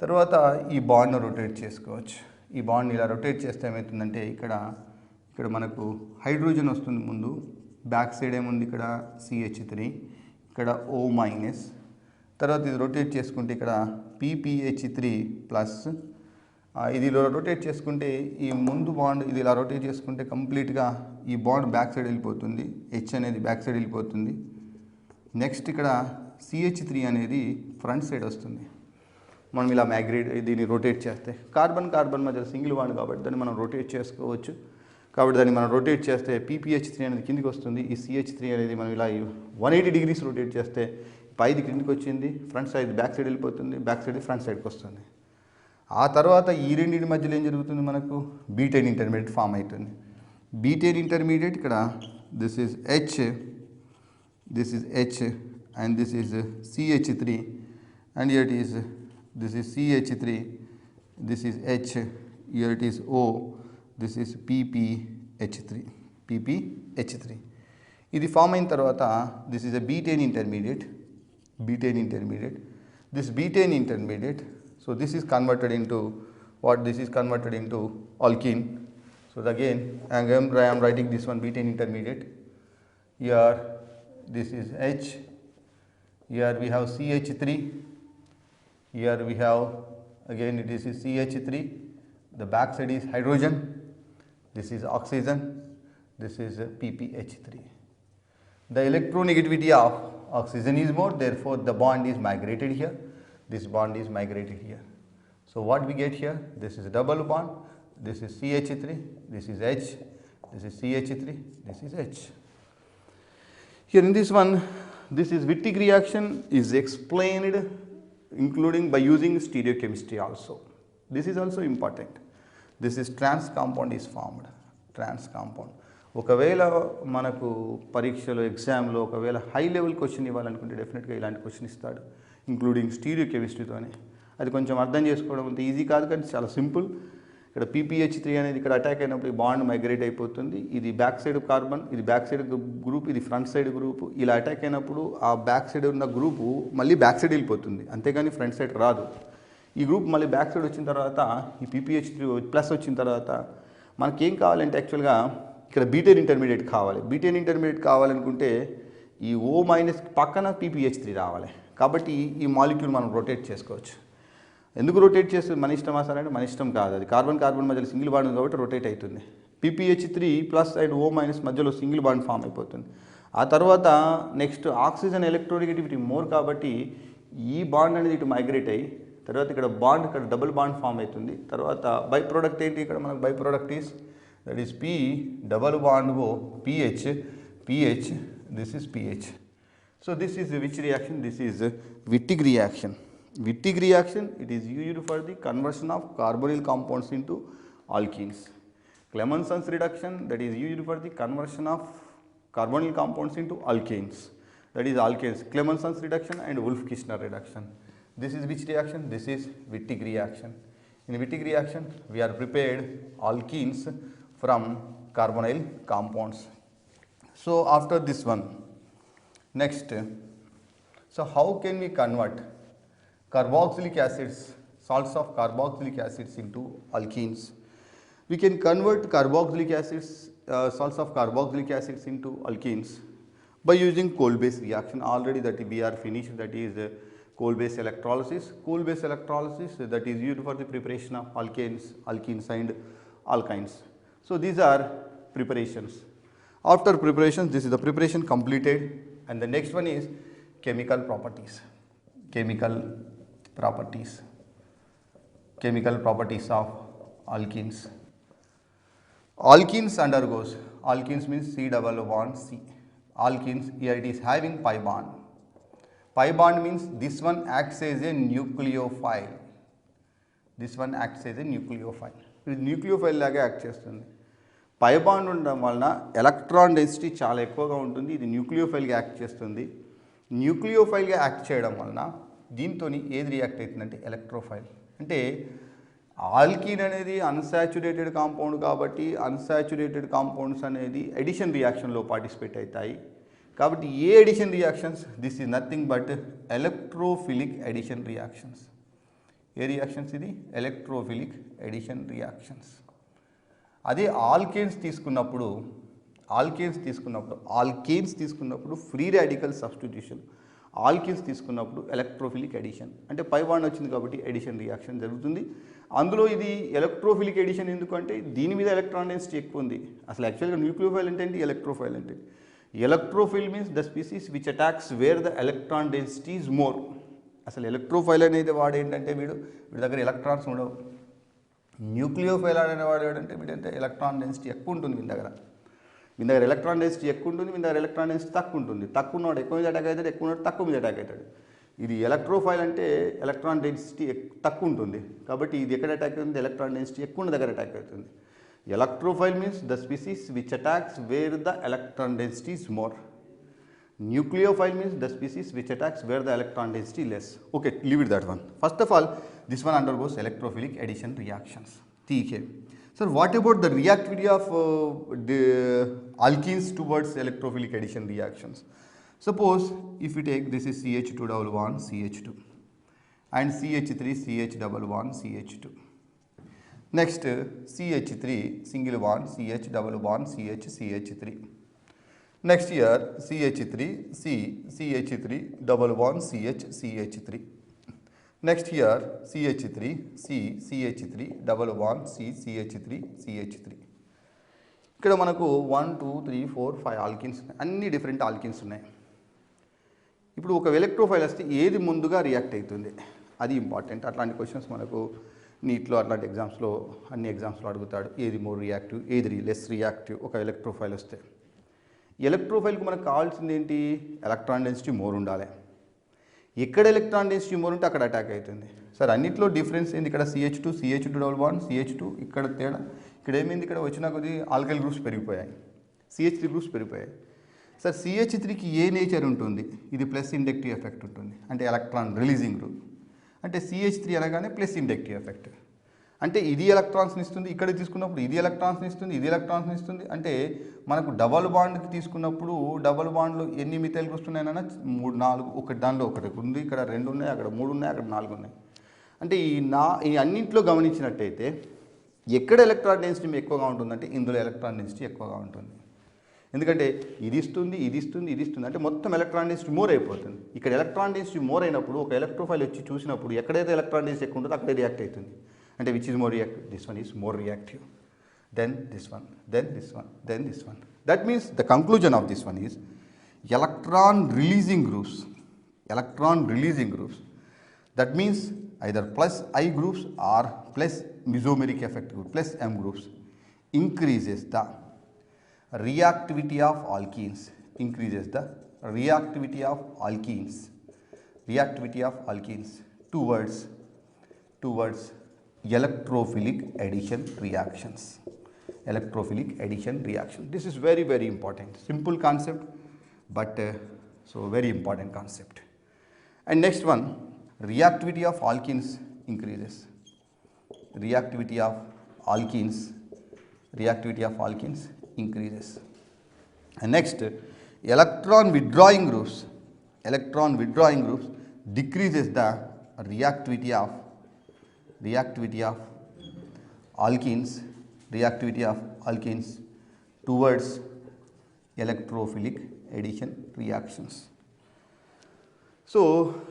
తర్వాత ఈ బాండ్ను rotate చేసుకోవచ్చు. ఈ బాండ్ని ఇలా రొటేట్ చేస్తే ఏమవుతుందంటే ఇక్కడ మనకు హైడ్రోజన్ వస్తుంది ముందు, బ్యాక్ సైడ్ ఏముంది ఇక్కడ CH3, ఇక్కడ O మైనస్, తర్వాత ఇది రొటేట్ చేసుకుంటే ఇక్కడ PPH3 ప్లస్, ఇది రొటేట్ చేసుకుంటే ఈ ముందు బాండ్ ఇది ఇలా రొటేట్ చేసుకుంటే కంప్లీట్గా ఈ బాండ్ బ్యాక్ సైడ్ వెళ్ళిపోతుంది, H అనేది బ్యాక్ సైడ్ వెళ్ళిపోతుంది. నెక్స్ట్ ఇక్కడ CH3 అనేది ఫ్రంట్ సైడ్ వస్తుంది. మనం ఇలా దీన్ని రొటేట్ చేస్తే కార్బన్ మధ్య సింగిల్ బాండ్ కాబట్టి దాన్ని మనం రొటేట్ చేసుకోవచ్చు. కాబట్టి దాన్ని మనం రొటేట్ చేస్తే PPH3 అనేది కిందికి వస్తుంది, ఈ CH3 అనేది మనం ఇలా 180 degrees రొటేట్ చేస్తే పైది కిందికి వచ్చింది, ఫ్రంట్ సైడ్ బ్యాక్ సైడ్ వెళ్ళిపోతుంది, బ్యాక్ సైడ్ ఫ్రంట్ సైడ్కి వస్తుంది. ఆ తర్వాత ఈ రెండింటి మధ్యలో ఏం జరుగుతుంది, మనకు బీటైన్ ఇంటర్మీడియట్ ఫామ్ అవుతుంది. బీటైన్ ఇంటర్మీడియట్ ఇక్కడ this is H and this is CH3, and here it is this is CH3, this is H, here it is O, this is PPH3. ఇది ఫామ్ అయిన తర్వాత this is a betaine intermediate. This betaine intermediate, so this is converted into what? This is converted into alkene. So again I am writing this one betaine intermediate. Here this is H, here we have CH3, here we have again this is CH3, the back side is hydrogen, this is oxygen, this is PPH3. The electronegativity of oxygen is more, therefore the bond is migrated here, this bond is migrated here. So what we get here, this is a double bond, this is CH3, this is H, this is CH3, this is H. Here in this one, this is Wittig reaction is explained including by using stereochemistry also. This is also important. This is trans compound is formed, trans compound. ఒకవేళ మనకు పరీక్షలో ఎగ్జామ్లో ఒకవేళ high level question ఇవ్వాలనుకుంటే డెఫినెట్గా ఇలాంటి question ఇస్తాడు, including స్టీరియోకెమిస్ట్రీతోనే. అది కొంచెం అర్థం చేసుకోవడం అంత ఈజీ కాదు, కానీ చాలా సింపుల్. ఇక్కడ PPH3 అనేది ఇక్కడ అటాక్ అయినప్పుడు ఈ బాండ్ మైగ్రేట్ అయిపోతుంది, ఇది బ్యాక్ సైడ్ కార్బన్, ఇది బ్యాక్ సైడ్ గ్రూప్, ఇది ఫ్రంట్ సైడ్ గ్రూప్. ఇలా అటాక్ అయినప్పుడు ఆ బ్యాక్ సైడ్ ఉన్న గ్రూపు మళ్ళీ బ్యాక్ సైడ్ వెళ్ళిపోతుంది, అంతేగాని ఫ్రంట్ సైడ్ రాదు. ఈ గ్రూప్ మళ్ళీ బ్యాక్ సైడ్ వచ్చిన తర్వాత ఈ PPH3 ప్లస్ వచ్చిన తర్వాత మనకేం కావాలంటే యాక్చువల్గా ఇక్కడ బీటైన్ ఇంటర్మీడియట్ కావాలి. బీటైన్ ఇంటర్మీడియట్ కావాలనుకుంటే ఈ O- పక్కన PPH3 రావాలి. కాబట్టి ఈ మాలిక్యూల్ మనం రొటేట్ చేసుకోవచ్చు. ఎందుకు రొటేట్ చేస్తుంది? మన ఇష్టమా సార్ అంటే మన ఇష్టం కాదు. అది కార్బన్ కార్బన్ మధ్యలో సింగిల్ బాండ్ ఉంది కాబట్టి రొటేట్ అవుతుంది. PPH3 plus and O minus మధ్యలో సింగిల్ బాండ్ ఫామ్ అయిపోతుంది. ఆ తర్వాత నెక్స్ట్ ఆక్సిజన్ ఎలక్ట్రోనెగటివిటీ మోర్ కాబట్టి ఈ బాండ్ అనేది ఇటు మైగ్రేట్ అయ్యి తర్వాత ఇక్కడ బాండ్ ఇక్కడ డబుల్ బాండ్ ఫామ్ అవుతుంది. తర్వాత బై ప్రోడక్ట్ ఏంటి? ఇక్కడ మనకు by product is that is P double bond O PH this is pH. So this is which reaction? This is Wittig reaction. Wittig reaction, it is used for the conversion of carbonyl compounds into alkenes. Clemenson's reduction, that is used for the conversion of carbonyl compounds into alkanes. That is alkanes. Clemenson's reduction and Wolff-Kishner reduction. This is which reaction? This is Wittig reaction. In Wittig reaction, we are prepared alkenes from carbonyl compounds. So after this one, next, so how can we convert carboxylic acids, salts of carboxylic acids into alkenes? We can convert carboxylic acids, salts of carboxylic acids into alkenes by using coal-base reaction. Already that we are finished, that is coal-base electrolysis. Coal-base electrolysis, that is used for the preparation of alkanes, alkenes and alkynes. So these are preparations. After preparations, this is the preparation completed, and the next one is chemical properties. Chemical properties of alkenes. Alkenes undergoes, alkenes means C double bond C. Alkenes, here it is having pi bond. Pi bond means this one acts as a nucleophile. This one acts as a nucleophile. It is nucleophile laga act chestundi. Pi bond ఉండడం వలన electron density చాలా ఎక్కువగా ఉంటుంది. ఇది న్యూక్లియోఫైల్గా act చేస్తుంది. న్యూక్లియోఫైల్గా act చేయడం వలన దీంతో ఏది రియాక్ట్ అవుతుందంటే ఎలక్ట్రోఫైల్. అంటే ఆల్కీన్ అనేది అన్సాచురేటెడ్ కాంపౌండ్ కాబట్టి అన్సాచురేటెడ్ కాంపౌండ్స్ అనేది ఎడిషన్ రియాక్షన్లో పార్టిసిపేట్ అవుతాయి. కాబట్టి ఏ addition reactions? This is nothing but electrophilic addition reactions. ఏ రియాక్షన్స్ ఇది? Electrophilic addition reactions. అదే ఆల్కేన్స్ తీసుకున్నప్పుడు ఫ్రీ రాడికల్ సబ్స్టిట్యూషన్, ఆల్కేన్స్ తీసుకున్నప్పుడు ఎలక్ట్రోఫిలిక్ ఎడిషన్. అంటే పై బాండ్ వచ్చింది కాబట్టి ఎడిషన్ రియాక్షన్ జరుగుతుంది. అందులో ఇది ఎలక్ట్రోఫిలిక్ ఎడిషన్ ఎందుకంటే దీని మీద ఎలక్ట్రాన్ డెన్సిటీ ఎక్కువ ఉంది. అసలు యాక్చువల్గా న్యూక్లియోఫైల్ అంటే ఏంటి? ఎలక్ట్రోఫైల్ అంటే electrophile means the species which attacks where the electron density is more. అసలు ఎలక్ట్రోఫైల్ అనేది వాడు ఏంటంటే వీడి దగ్గర ఎలక్ట్రాన్స్ ఉండవు. న్యూక్లియోఫైల్ అనేవాడు ఏంటంటే వీడంటే ఎలక్ట్రాన్ డెన్సిటీ ఎక్కువ ఉంటుంది. వీని దగ్గర ఎలక్ట్రాన్ డెన్సిటీ ఎక్కువ ఉంటుంది, వీని దగ్గర ఎలక్ట్రాన్ డెన్సిటీ తక్కువ ఉంటుంది. తక్కువ ఉన్నవాడు ఎక్కువ మీద అటాక్ అవుతాడు, ఎక్కువ ఉన్నవాడు తక్కువ మీద అటాక్ అవుతాడు. ఇది ఎలక్ట్రోఫైల్ అంటే ఎలక్ట్రాన్ డెన్సిటీ తక్కువ ఉంటుంది కాబట్టి ఇది ఎక్కడ అటాక్ అవుతుంది? ఎలక్ట్రాన్ డెన్సిటీ ఎక్కువ ఉన్న దగ్గర అటాక్ అవుతుంది. Electrophile means the species which attacks where the electron density is more. Nucleophile means the species which attacks where the electron density less. Okay, leave it that one. First of all, this one undergoes electrophilic addition reactions. ठीक है. Sir, what about the reactivity of the alkenes towards electrophilic addition reactions? Suppose if we take this is CH2 double bond CH2 and CH3 CH double bond CH2. Next CH3 single bond CH double bond CH CH3. Next here CH3 CH3 double bond CH CH3. Next here CH3 CH3 double bond CH3 CH3. ఇక్కడ మనకు 1 2 3 4 5 alkynes అన్ని different alkynes ఉన్నాయి. ఇప్పుడు ఒక electrophile వస్తే ఏది ముందుగా react అవుతుంది అది ఇంపార్టెంట్. అట్లాంటి క్వశ్చన్స్ మనకు నీట్లో అట్లాంటి ఎగ్జామ్స్లో అన్ని ఎగ్జామ్స్లో అడుగుతాడు. ఏది మోర్ రియాక్టివ్, ఏది లెస్ రియాక్టివ్. ఒక ఎలక్ట్రోఫైల్ వస్తే ఎలక్ట్రోఫైల్కి మనకు కావాల్సింది ఏంటి? ఎలక్ట్రాన్ డెన్సిటీ మోర్ ఉండాలి. ఎక్కడ ఎలక్ట్రాన్ డెన్సిటీ మోర్ ఉంటే అక్కడ అటాక్ అవుతుంది. సార్ అన్నింటిలో డిఫరెన్స్ ఏంది? ఇక్కడ CH2 డబుల్ బాండ్ CH2 ఇక్కడ తేడా. ఇక్కడ ఏమైంది? ఇక్కడ వచ్చిన కొద్ది ఆల్కైల్ గ్రూప్స్ పెరిగిపోయాయి, CH3 గ్రూప్స్ పెరిగిపోయాయి. సార్ CH3కి ఏ నేచర్ ఉంటుంది? ఇది ప్లస్ ఇండక్టివ్ ఎఫెక్ట్ ఉంటుంది, అంటే ఎలక్ట్రాన్ రిలీజింగ్ గ్రూప్. అంటే CH3 అనగానే ప్లస్ ఇండక్టివ్ ఎఫెక్ట్, అంటే ఇది ఎలక్ట్రాన్స్ని ఇస్తుంది. ఇక్కడ తీసుకున్నప్పుడు ఇది ఎలక్ట్రాన్స్ని ఇస్తుంది, ఇది ఎలక్ట్రాన్స్ని ఇస్తుంది. అంటే మనకు డబల్ బాండ్కి తీసుకున్నప్పుడు డబల్ బాండ్లో ఎన్ని మిథైల్ గ్రూప్స్ ఉన్నాయన్నా 3 4, ఒకటి దానిలో ఒకటి ఉంది, ఇక్కడ 2 ఉన్నాయి, అక్కడ 3 ఉన్నాయి, అక్కడ 4 ఉన్నాయి. అంటే ఈ అన్నింటిలో గమనించినట్టయితే ఎక్కడ ఎలక్ట్రాన్ డెన్సిటీ ఎక్కువగా ఉంటుందంటే ఇందులో ఎలక్ట్రాన్ డెన్సిటీ ఎక్కువగా ఉంటుంది. ఎందుకంటే ఇది ఇస్తుంది ఇది ఇస్తుంది ఇది ఇస్తుంది అంటే మొత్తం ఎలక్ట్రాన్ డెన్సిటీ మోర్ అయిపోతుంది. ఇక్కడ ఎలక్ట్రాన్ డెన్సిటీ మోర్ అయినప్పుడు ఒక ఎలక్ట్రోఫైల్ వచ్చి చూసినప్పుడు ఎక్కడైతే ఎలక్ట్రాన్ డెన్సిటీ ఎక్కువ ఉంటుందో అక్కడే రియాక్ట్ అవుతుంది. అంటే which is more reactive? This one is more reactive than this one, then this one, then this one. That means the conclusion of this one is electron releasing groups. Electron releasing groups. That means either plus I groups or plus mesomeric effect group, plus M groups increases the reactivity of alkenes. Increases the reactivity of alkenes. Reactivity of alkenes towards electrophilic addition reactions. Electrophilic addition reaction. This is very, very important. Simple concept, but so very important concept. And next one, reactivity of alkenes increases. Reactivity of alkenes increases. And next, electron withdrawing groups decreases the reactivity of alkenes towards electrophilic addition reactions. So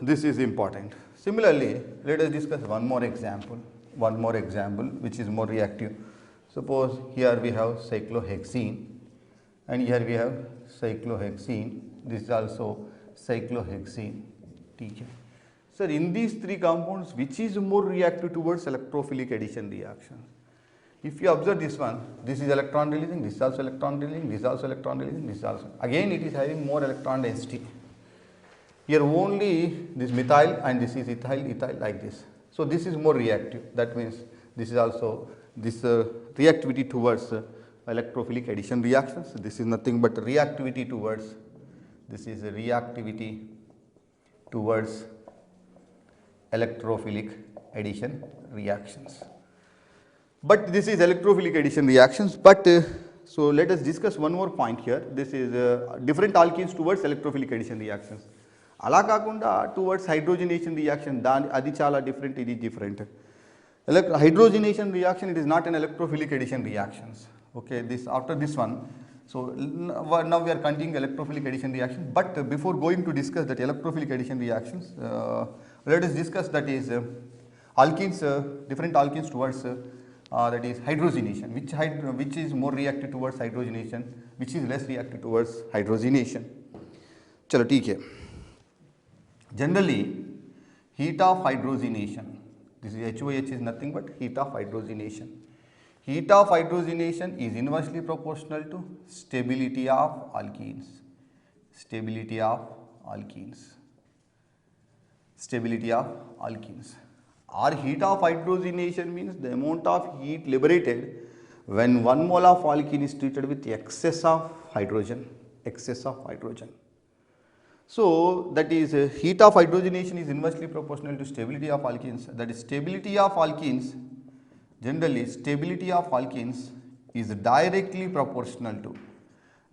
this is important. Similarly, let us discuss one more example which is more reactive. Suppose here we have cyclohexene and here we have cyclohexene. This is also cyclohexene. Okay. Sir, in these three compounds, which is more reactive towards electrophilic addition reaction? If you observe this one, this is electron releasing, this is also electron releasing, this is also electron releasing, this is also. Again it is having more electron density. Here only this methyl and this is ethyl like this. So this is more reactive. That means this is also this reactivity towards electrophilic addition reactions. This is nothing but reactivity towards, this is a reactivity towards electrophilic addition reactions. But this is electrophilic addition reactions. But so let us discuss one more point here. This is different alkenes towards electrophilic addition reactions. అలా కాకుండా towards hydrogenation reaction అది చాలా different, ఇది different. Hydrogenation reaction, it is not an electrophilic addition reactions. Okay, this after this one. So now we are continuing electrophilic addition reaction. But before going to discuss that electrophilic addition reactions, let us discuss that is alkenes, different alkenes towards that is hydrogenation. Which is more reactive towards hydrogenation, which is less reactive towards hydrogenation. Chalo, ठीक है. Generally, heat of hydrogenation. This is HOH is nothing but heat of hydrogenation. Heat of hydrogenation is inversely proportional to stability of alkenes. Stability of alkenes. Stability of alkenes. Or heat of hydrogenation means the amount of heat liberated when 1 mole of alkene is treated with excess of hydrogen. Excess of hydrogen. So that is heat of hydrogenation is inversely proportional to stability of alkenes. That is stability of alkenes. Generally, stability of alkenes is directly proportional to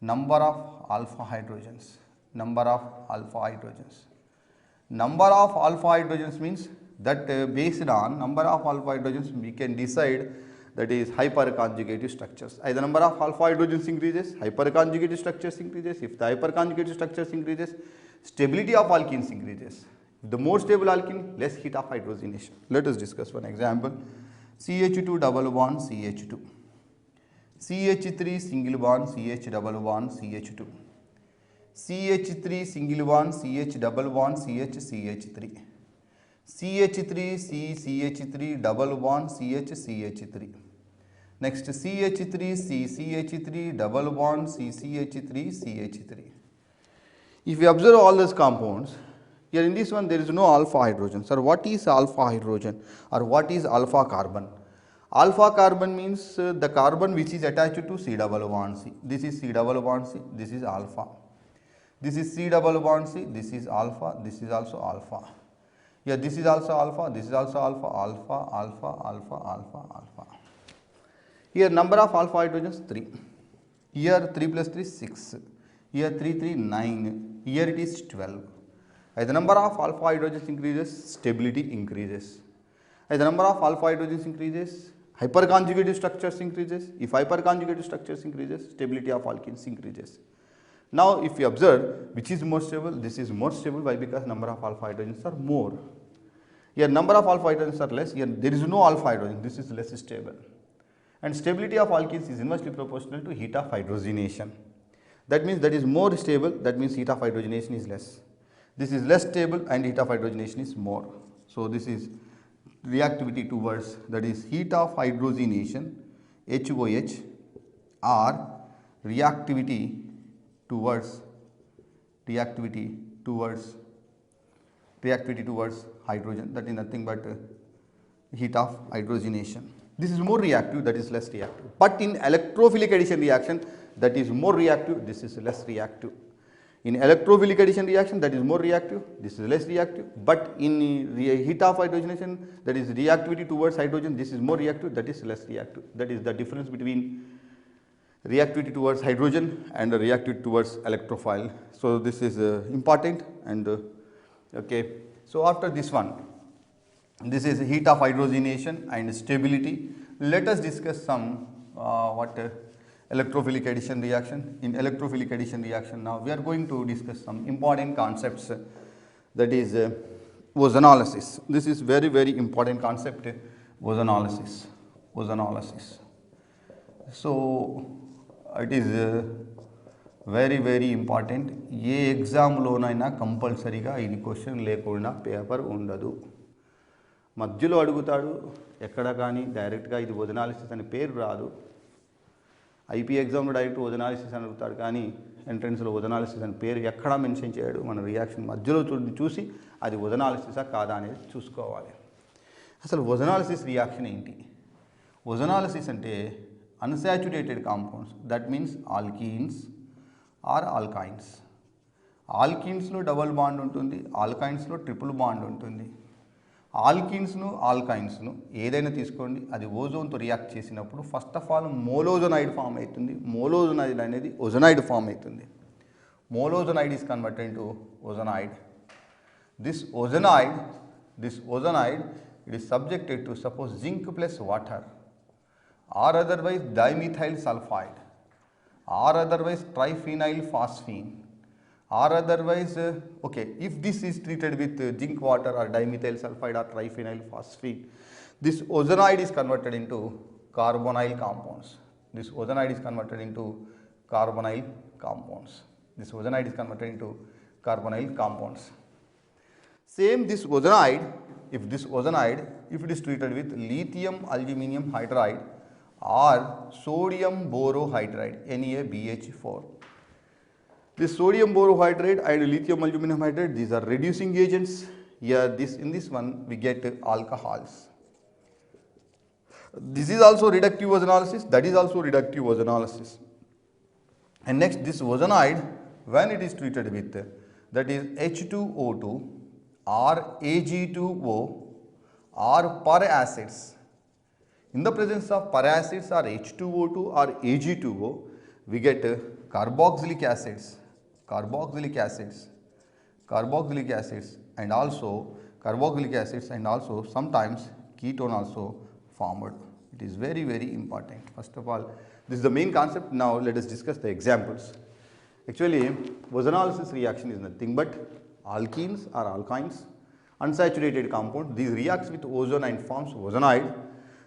number of alpha hydrogens. Number of alpha hydrogens. Number of alpha hydrogens means that based on number of alpha hydrogens we can decide that is hyperconjugative structures. As the number of alpha hydrogens increases, hyperconjugative structures increases. If the hyperconjugative structures increases, stability of alkenes increases. If the more stable alkene, less heat of hydrogenation. Let us discuss one example. CH2 double bond CH2, CH3 single bond CH double bond CH2, CH3 single bond CH double bond CH CH3, CH3 C CH3 double bond CH CH3. Next CH3 C CH3 double bond C CH3 CH3. If we observe all those compounds, here in this one there is no alpha hydrogen. Sir, what is alpha hydrogen or what is alpha carbon? Alpha carbon means the carbon which is attached to C double bond C. This is C double bond C, this is alpha. This is C double bond C, this is alpha, this is also alpha. Here this is also alpha, this is also alpha, alpha, alpha, alpha, alpha, alpha. Here number of alpha hydrogens 3. Here 3 plus 3 6. Here 3 3 9. Here it is 12. As the number of alpha hydrogens increases, stability increases. As the number of alpha hydrogens increases, hyperconjugated structures increases. If hyperconjugated structures increases, stability of alkenes increases. Now, if you observe which is more stable, this is more stable. Why? Because number of alpha hydrogens are more. Here number of alpha hydrogens are less. Here there is no alpha hydrogen. This is less stable. And stability of alkenes is inversely proportional to heat of hydrogenation. That means that is more stable. That means heat of hydrogenation is less. This is less stable and heat of hydrogenation is more. So this is reactivity towards, that is heat of hydrogenation, HOH, or reactivity towards hydrogen, that is nothing but heat of hydrogenation. This is more reactive, that is less reactive. But in electrophilic addition reaction, that is more reactive, this is less reactive. In electrophilic addition reaction, that is more reactive, this is less reactive. But in heat of hydrogenation, that is reactivity towards hydrogen, this is more reactive, that is less reactive. That is the difference between reactivity towards hydrogen and reactivity towards electrophile. So this is important. And okay, so after this one, this is heat of hydrogenation and stability. Let us discuss some electrophilic addition reaction. In electrophilic addition reaction, now we are going to discuss some important concepts, that is ozonolysis. This is very, very important concept, ozonolysis. So it is very, very important. ఏ ఎగ్జామ్లోనైనా కంపల్సరీగా ఇది question లేకుండా paper ఉండదు. మధ్యలో అడుగుతాడు ఎక్కడ కానీ డైరెక్ట్గా ఇది ఓజోనాలిసిస్ అనే పేరు రాదు. ఐపీ ఎగ్జామ్లో డైరెక్ట్ ఓజోనాలిసిస్ అని అడుగుతాడు, కానీ ఎంట్రన్స్లో ఓజోనాలిసిస్ అని పేరు ఎక్కడా మెన్షన్ చేయడు. మన రియాక్షన్ మధ్యలో చూసి అది ఓజోనాలిసిసా కాదా అనేది చూసుకోవాలి. అసలు ఓజోనాలిసిస్ రియాక్షన్ ఏంటి? ఓజోనాలిసిస్ అంటే unsaturated compounds, that means alkenes or alkynes. ఆల్కీన్స్లో డబుల్ బాండ్ ఉంటుంది, ఆల్కైన్స్లో ట్రిపుల్ బాండ్ ఉంటుంది. ఆల్కీన్స్ను ఆల్కైన్స్ను ఏదైనా తీసుకోండి, అది ఓజోన్తో రియాక్ట్ చేసినప్పుడు first of all molozonide form అవుతుంది. మోలోజోనైడ్ అనేది ఓజోనైడ్ ఫామ్ అవుతుంది. Molozonide is converted to ozonide. This ozonide, it is subjected to suppose zinc plus water, or otherwise dimethyl sulfide, or otherwise triphenyl phosphine, or otherwise if this is treated with zinc water or dimethyl sulfide or triphenyl phosphine, this ozonide is converted into carbonyl compounds. Same this ozonide, if it is treated with lithium aluminum hydride or sodium borohydride, NaBH4. This sodium borohydride and lithium aluminum hydride, these are reducing agents. Here in this one we get alcohols. This is also reductive ozonolysis, that is also reductive ozonolysis. And next, this ozonide, when it is treated with, that is H2O2 or Ag2O or peracids. In the presence of peracids or H2O2 or Ag2O, we get carboxylic acids, and also sometimes ketone also formed. It is very, very important. First of all, this is the main concept. Now let us discuss the examples. Actually, ozonolysis reaction is nothing but alkenes or alkynes, unsaturated compound. These reacts with ozone and forms ozonide.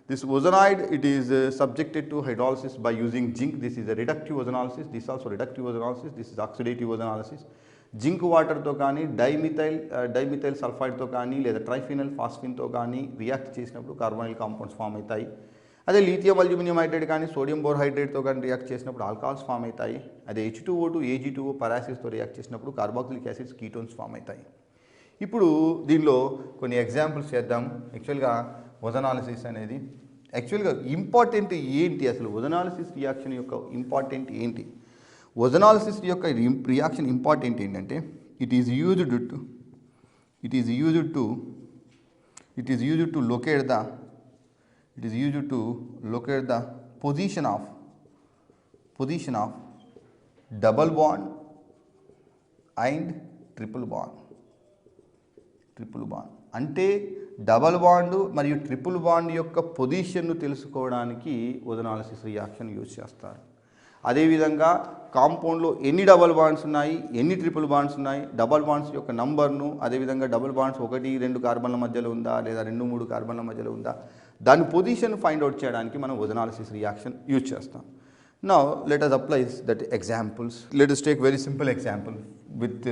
This ozonide, it is subjected to hydrolysis by using zinc. This is a reductive ozonolysis. This is also reductive ozonolysis. This is oxidative ozonolysis. Zinc వాటర్తో కానీ dimethyl సల్ఫైడ్తో కానీ లేదా ట్రైఫినల్ ఫాస్ఫిన్తో కానీ react చేసినప్పుడు carbonyl compounds form అవుతాయి. అదే lithium aluminium hydrate కానీ sodium బోర్హైడ్రేట్తో కానీ రియాక్ట్ చేసినప్పుడు ఆల్కహాల్స్ ఫామ్ అవుతాయి. అదే H2O2 Ag2O పరాసిస్తో రియాక్ట్ చేసినప్పుడు కార్బాక్సిలిక్ యాసిడ్స్ కీటోన్స్ ఫామ్ అవుతాయి. ఇప్పుడు దీనిలో కొన్ని ఎగ్జాంపుల్స్ చేద్దాం. యాక్చువల్గా ఓజోనాలిసిస్ అనేది యాక్చువల్గా ఇంపార్టెంట్ ఏంటి, అసలు ఓజోనాలిసిస్ రియాక్షన్ యొక్క ఇంపార్టెంట్ ఏంటి? ఓజోనాలిసిస్ యొక్క రియాక్షన్ ఇంపార్టెంట్ ఏంటంటే it is used to locate the position of double bond and triple bond. అంటే డబల్ బాండ్ మరియు ట్రిపుల్ బాండ్ యొక్క పొజిషన్ను తెలుసుకోవడానికి ఓజోనాలిసిస్ రియాక్షన్ యూజ్ చేస్తారు. అదేవిధంగా కాంపౌండ్లో ఎన్ని డబల్ బాండ్స్ ఉన్నాయి, ఎన్ని ట్రిపుల్ బాండ్స్ ఉన్నాయి, డబల్ బాండ్స్ యొక్క నంబర్ను, అదేవిధంగా డబల్ బాండ్స్ 1, 2 కార్బన్ల మధ్యలో ఉందా లేదా 2, 3 కార్బన్ల మధ్యలో ఉందా, దాని పొజిషన్ ఫైండ్ అవుట్ చేయడానికి మనం ఓజోనాలిసిస్ రియాక్షన్ యూజ్ చేస్తాం. Now let us apply that examples. Let us take very simple example with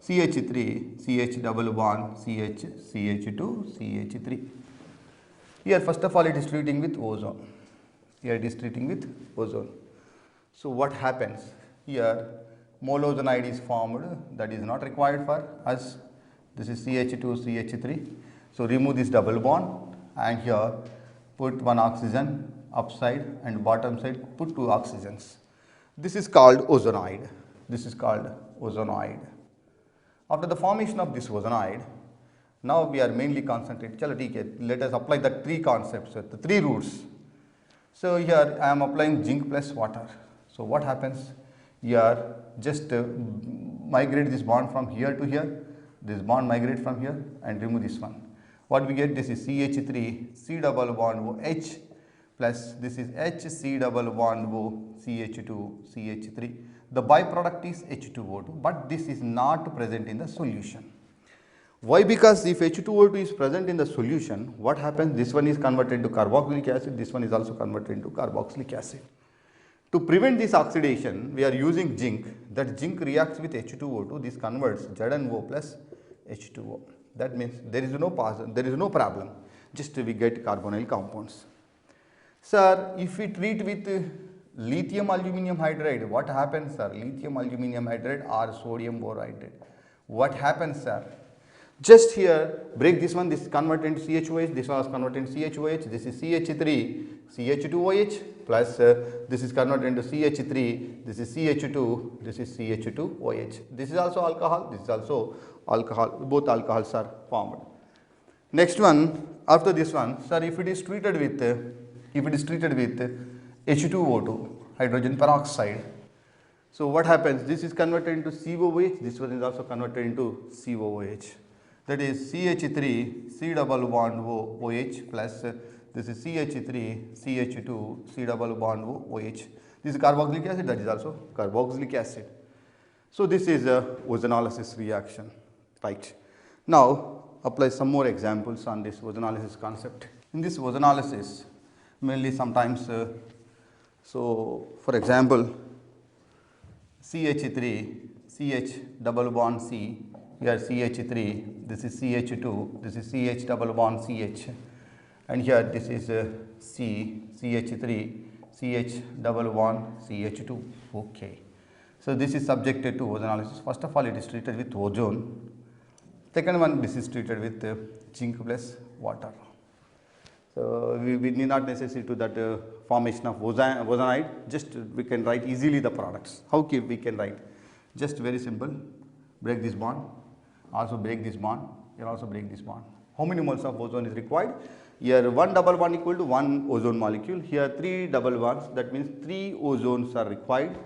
CH3, CH double bond, CH, CH2, CH3. Here first of all it is treating with ozone. Here it is treating with ozone. So what happens? Here molozonide is formed, that is not required for us. This is CH2, CH3. So remove this double bond and here put one oxygen upside and bottom side put 2 oxygens. This is called ozonoid. This is called ozonoid. After the formation of this ozonoid, now we are mainly concentrated. Chalo, let us apply the 3 concepts, the 3 roots. So here I am applying zinc plus water. So what happens? Here just migrate this bond from here to here. This bond migrate from here and remove this one. What we get? This is CH3, C double bond OH plus this is HC double bond O, CH2, CH3. The byproduct is H2O2, but this is not present in the solution. Why? Because if H2O2 is present in the solution, what happens? This one is converted to carboxylic acid, this one is also converted into carboxylic acid. To prevent this oxidation, we are using zinc. That zinc reacts with H2O2, this converts ZnO plus H2O. That means there is no problem, just we get carbonyl compounds. Sir, if we treat with lithium aluminum hydride, what happens, sir? Lithium aluminum hydride or sodium boride, what happens, sir? Just here break this one, this is converted into CHOH, this one is converted into CHOH, this is CH3, CH2OH plus this is converted into CH3, this is CH2, this is CH2OH. This is also alcohol, this is also alcohol, both alcohols are formed. Next one, after this one, sir, if it is treated with H2O2, hydrogen peroxide, so what happens? This is converted into COOH, this one is also converted into COOH. That is CH3, C double bond OH plus this is CH3, CH2, C double bond OH. This is carboxylic acid, that is also carboxylic acid. So this is a ozonolysis reaction, right? Now apply some more examples on this ozonolysis concept. In this ozonolysis, mainly sometimes, so for example, CH3, CH double bond C, here CH3, this is CH2, this is CH double bond CH, and here this is C, CH3, CH double bond CH2. Okay. So this is subjected to ozonolysis. First of all, it is treated with ozone. Second one, this is treated with zinc plus water. So we need not necessary to that formation of ozonide, just we can write easily the products. How we can write? Just very simple, break this bond, also break this bond, here also break this bond. How many moles of ozone is required? Here 1 double bond equal to 1 ozone molecule, here 3 double bonds, that means 3 ozones are required.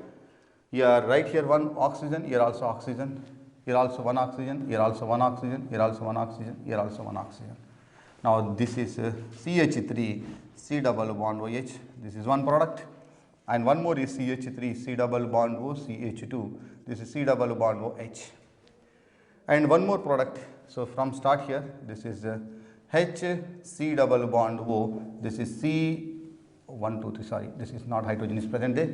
Here right here 1 oxygen, here also oxygen, here also 1 oxygen, here also 1 oxygen, here also 1 oxygen, here also 1 oxygen. Now this is CH3, C double bond OH, this is one product, and one more is CH3, C double bond O, CH2, this is C double bond OH, and one more product. So from start here, this is H, C double bond O, this is C, 1, 2, 3, sorry, this is not hydrogen is present there.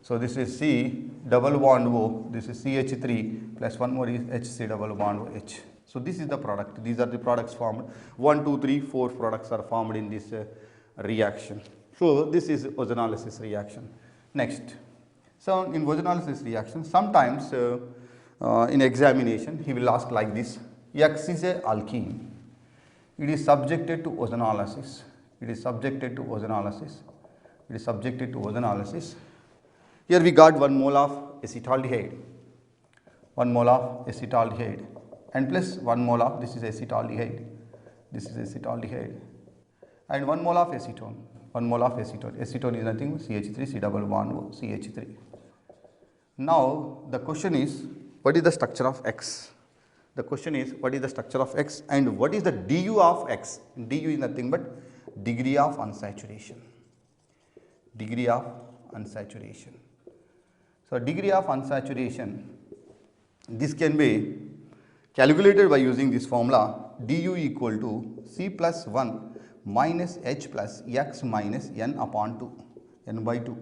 So this is C double bond O, this is CH3 plus one more is HC double bond OH. So this is the product, these are the products formed, 1, 2, 3, 4 products are formed in this reaction. So this is ozonolysis reaction. Next, so in ozonolysis reaction, sometimes in examination he will ask like this, X is a alkene, it is subjected to ozonolysis, it is subjected to ozonolysis, it is subjected to ozonolysis. Here we got 1 mole of acetaldehyde, 1 mole of acetaldehyde, and plus 1 mole of this is acetaldehyde, and 1 mole of acetone, 1 mole of acetone. Acetone is nothing but CH3, C double bond O, CH3. Now the question is, what is the structure of X? The question is, what is the structure of X and what is the du of X? Du is nothing but degree of unsaturation. Degree of unsaturation. So, degree of unsaturation, this can be calculated by using this formula du equal to C plus 1 minus H plus X minus N upon 2, N by 2.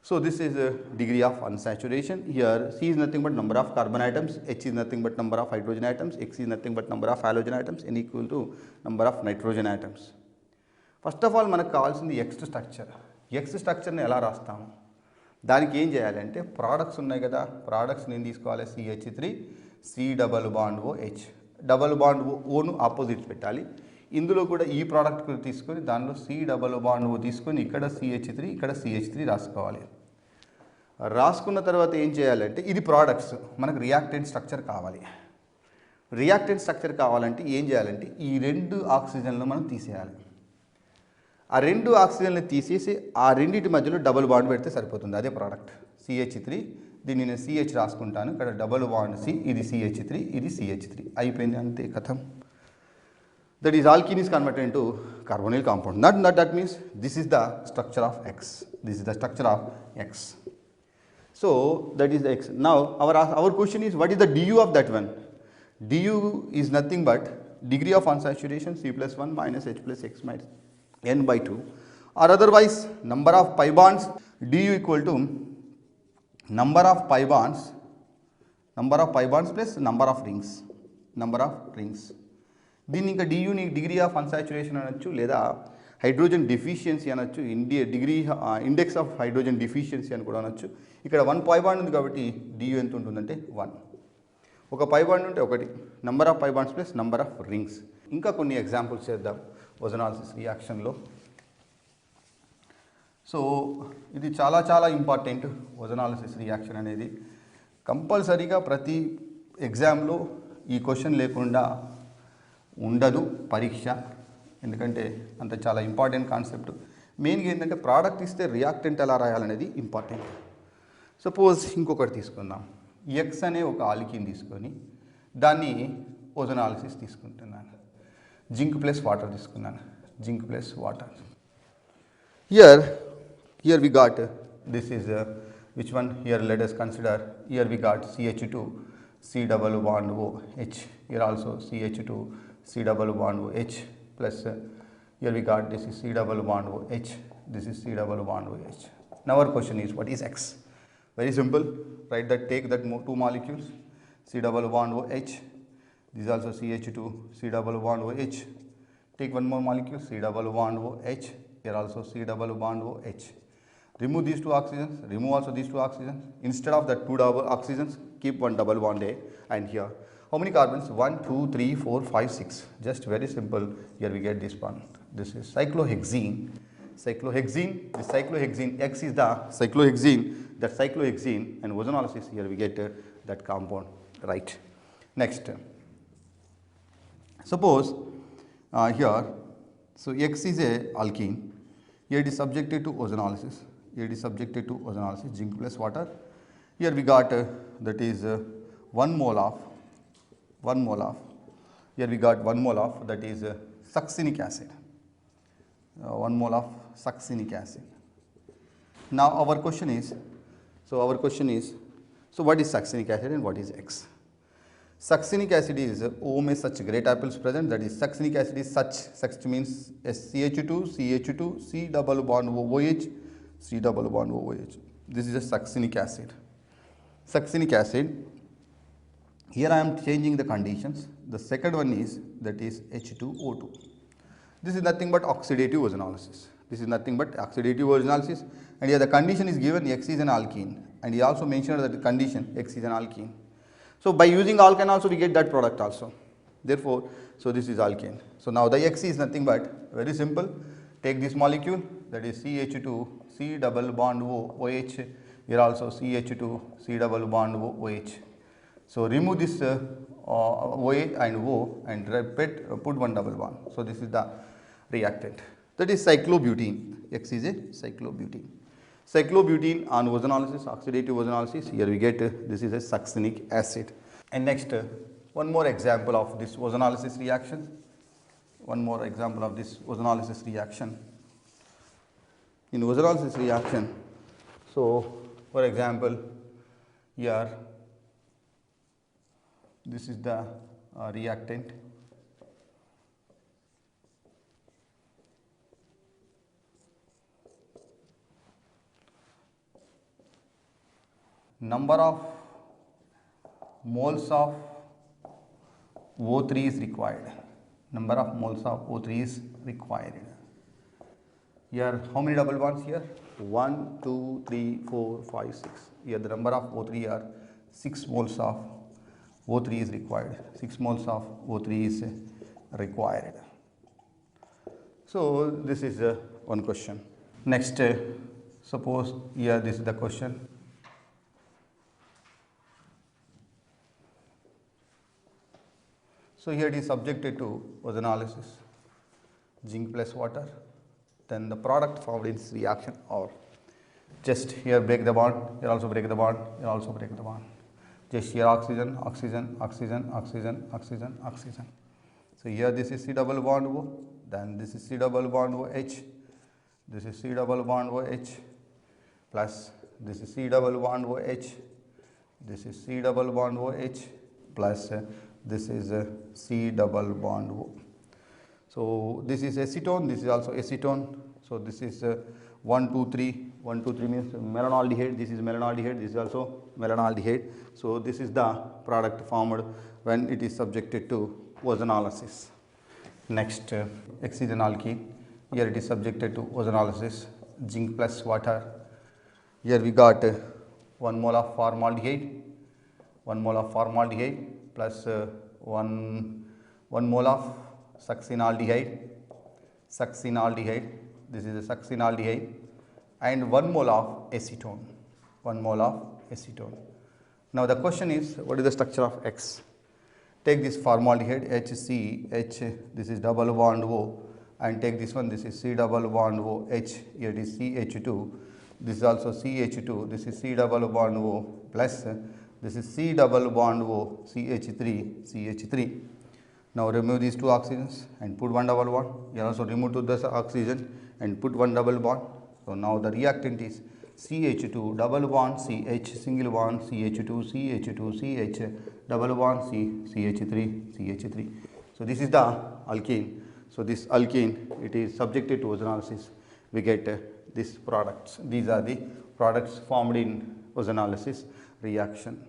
So, this is a degree of unsaturation. Here C is nothing but number of carbon atoms, H is nothing but number of hydrogen atoms, X is nothing but number of halogen atoms, N equal to number of nitrogen atoms. First of all, మనకు కావాల్సింది X structure. X స్ట్రక్చర్ని ఎలా రాస్తాము? దానికి ఏం చేయాలంటే products ఉన్నాయి కదా, products నేను తీసుకోవాలి CH3 C double bond OH, double bond own opposite పెట్టాలి. ఇందులో కూడా ఈ ప్రోడక్ట్ తీసుకొని దానిలో C డబల్ బాండ్ O తీసుకొని ఇక్కడ CH3 ఇక్కడ CH3 రాసుకోవాలి. రాసుకున్న తర్వాత ఏం చేయాలంటే ఇది ప్రోడక్ట్స్, మనకు రియాక్టెంట్ స్ట్రక్చర్ కావాలి. రియాక్టెంట్ స్ట్రక్చర్ కావాలంటే ఏం చేయాలంటే ఈ రెండు ఆక్సిజన్లు మనం తీసేయాలి. ఆ రెండు ఆక్సిజన్లు తీసేసి ఆ రెండింటి మధ్యలో డబుల్ బాండ్ పెడితే సరిపోతుంది, అదే ప్రోడక్ట్ CH3. దీన్ని నేను CH రాసుకుంటాను, ఇక్కడ డబుల్ బాండ్ C, ఇది CH3 ఇది CH3 అయిపోయింది, అంతే కథం. That is alkene is converted into carbonyl compound. That means this is the structure of X. This is the structure of X. So that is the X. Now our question is, what is the du of that one? Du is nothing but degree of unsaturation C plus 1 minus H plus X minus N by 2, or otherwise number of pi bonds. Du equal to number of pi bonds plus number of rings. దీన్ని ఇంకా డియూని degree of unsaturation అనొచ్చు, లేదా hydrogen deficiency అనొచ్చు, index of hydrogen deficiency అని కూడా అనొచ్చు. ఇక్కడ 1 పై bond ఉంది కాబట్టి డియూ ఎంత ఉంటుందంటే 1. ఒక పై బాండ్ ఉంటే 1, number of pi bonds plus number of rings. ఇంకా కొన్ని ఎగ్జాంపుల్స్ చేద్దాం ఓజోనాలిసిస్ రియాక్షన్లో. సో ఇది చాలా చాలా ఇంపార్టెంట్. ఓజోనాలిసిస్ రియాక్షన్ అనేది కంపల్సరీగా ప్రతి ఎగ్జామ్లో ఈ క్వశ్చన్ లేకుండా ఉండదు పరీక్ష, ఎందుకంటే అంత చాలా ఇంపార్టెంట్ కాన్సెప్ట్. మెయిన్గా ఏంటంటే ప్రోడక్ట్ ఇస్తే రియాక్టెంట్ ఎలా రాయాలనేది ఇంపార్టెంట్. సపోజ్ ఇంకొకటి తీసుకుందాం, X అనే ఒక ఆల్కీన్ తీసుకొని దాన్ని ఓజోనాలిసిస్ తీసుకుంటున్నాను. జింక్ ప్లస్ వాటర్ తీసుకున్నాను, zinc plus water. Here we got this is which one? Here let us consider, here we got CH2 C double bond OH, here also CH2 C double bond OH plus here we got this is C double bond OH, this is C double bond OH. Now our question is, what is X? Very simple, write that, take that two molecules C double bond OH, this is also CH2 C double bond OH, take one more molecule C double bond OH, here also C double bond OH. Remove these two oxygens, remove also these two oxygens. Instead of that two double oxygens, keep one double bond A, and here how many carbons? 1, 2, 3, 4, 5, 6. Just very simple. Here we get this one. This is cyclohexene. Cyclohexene. The cyclohexene, X is the cyclohexene. That cyclohexene, and ozonolysis, here we get that compound. Right. Next. Suppose here, so X is a alkene. Here it is subjected to ozonolysis. Zinc plus water. Here we got that is 1 mole of. Here we got 1 mole of that is succinic acid. 1 mole of succinic acid. Now our question is, so what is succinic acid and what is X? Succinic acid is O में such great apples present, that is succinic acid is such means CH2 C double bond OH, C double bond OH. This is a succinic acid. Here I am changing the conditions. The second one is that is H2O2. This is nothing but oxidative ozonolysis. And here the condition is given X is an alkene, and he also mentioned that the condition X is an alkene. So by using alkene also we get that product also. Therefore, so this is alkane. So now the X is nothing but very simple. Take this molecule, that is CH2 C double bond OH. Here also CH2 C double bond OH. So remove this OH and O and put one double bond. So this is the reactant. That is cyclobutene. X is a cyclobutene. Cyclobutene on ozonolysis, oxidative ozonolysis. Here we get this is a succinic acid. And next, one more example of this ozonolysis reaction. One more example of this ozonolysis reaction. In ozonolysis reaction, so for example, here this is the reactant. Number of moles of O3 is required. Number of moles of O3 is required. Here, how many double bonds here? 1, 2, 3, 4, 5, 6. Here the number of O3 are 6 moles of O3 is required. 6 moles of O3 is required. So this is one question. Next, suppose here this is the question. So here it is subjected to ozonolysis, zinc plus water. Then the product formed in this reaction, or just here break the bond, here also break the bond, here also break the bond. Just here oxygen, oxygen, oxygen, oxygen, oxygen, oxygen. So here this is C double bond O, then this is C double bond OH, this is C double bond OH, plus this is C double bond OH, this is C double bond OH, plus this is C double bond O. So this is acetone, this is also acetone. So this is 1, 2, 3. 1, 2, 3 means melanaldehyde. This is melanaldehyde. This is also melanaldehyde. So this is the product formed when it is subjected to ozonolysis. Next, oxygen alkene. Here it is subjected to ozonolysis, zinc plus water. Here we got 1 mole of formaldehyde, 1 mole of formaldehyde plus 1 mole of succinaldehyde, this is a succinaldehyde, and 1 mole of acetone, 1 mole of acetone. Now the question is, what is the structure of X? Take this formaldehyde HCH, this is double bond O, and take this one, this is C double bond O H, here it is CH2, this is also CH2, this is C double bond O plus this is C double bond O CH3. Now remove these two oxygens and put one double bond. You also remove two this oxygen and put one double bond. So now the reactant is CH2 double bond CH single bond CH2 CH double bond CH3. So this is the alkene. So this alkene, it is subjected to ozonolysis. We get these products. These are the products formed in ozonolysis reaction.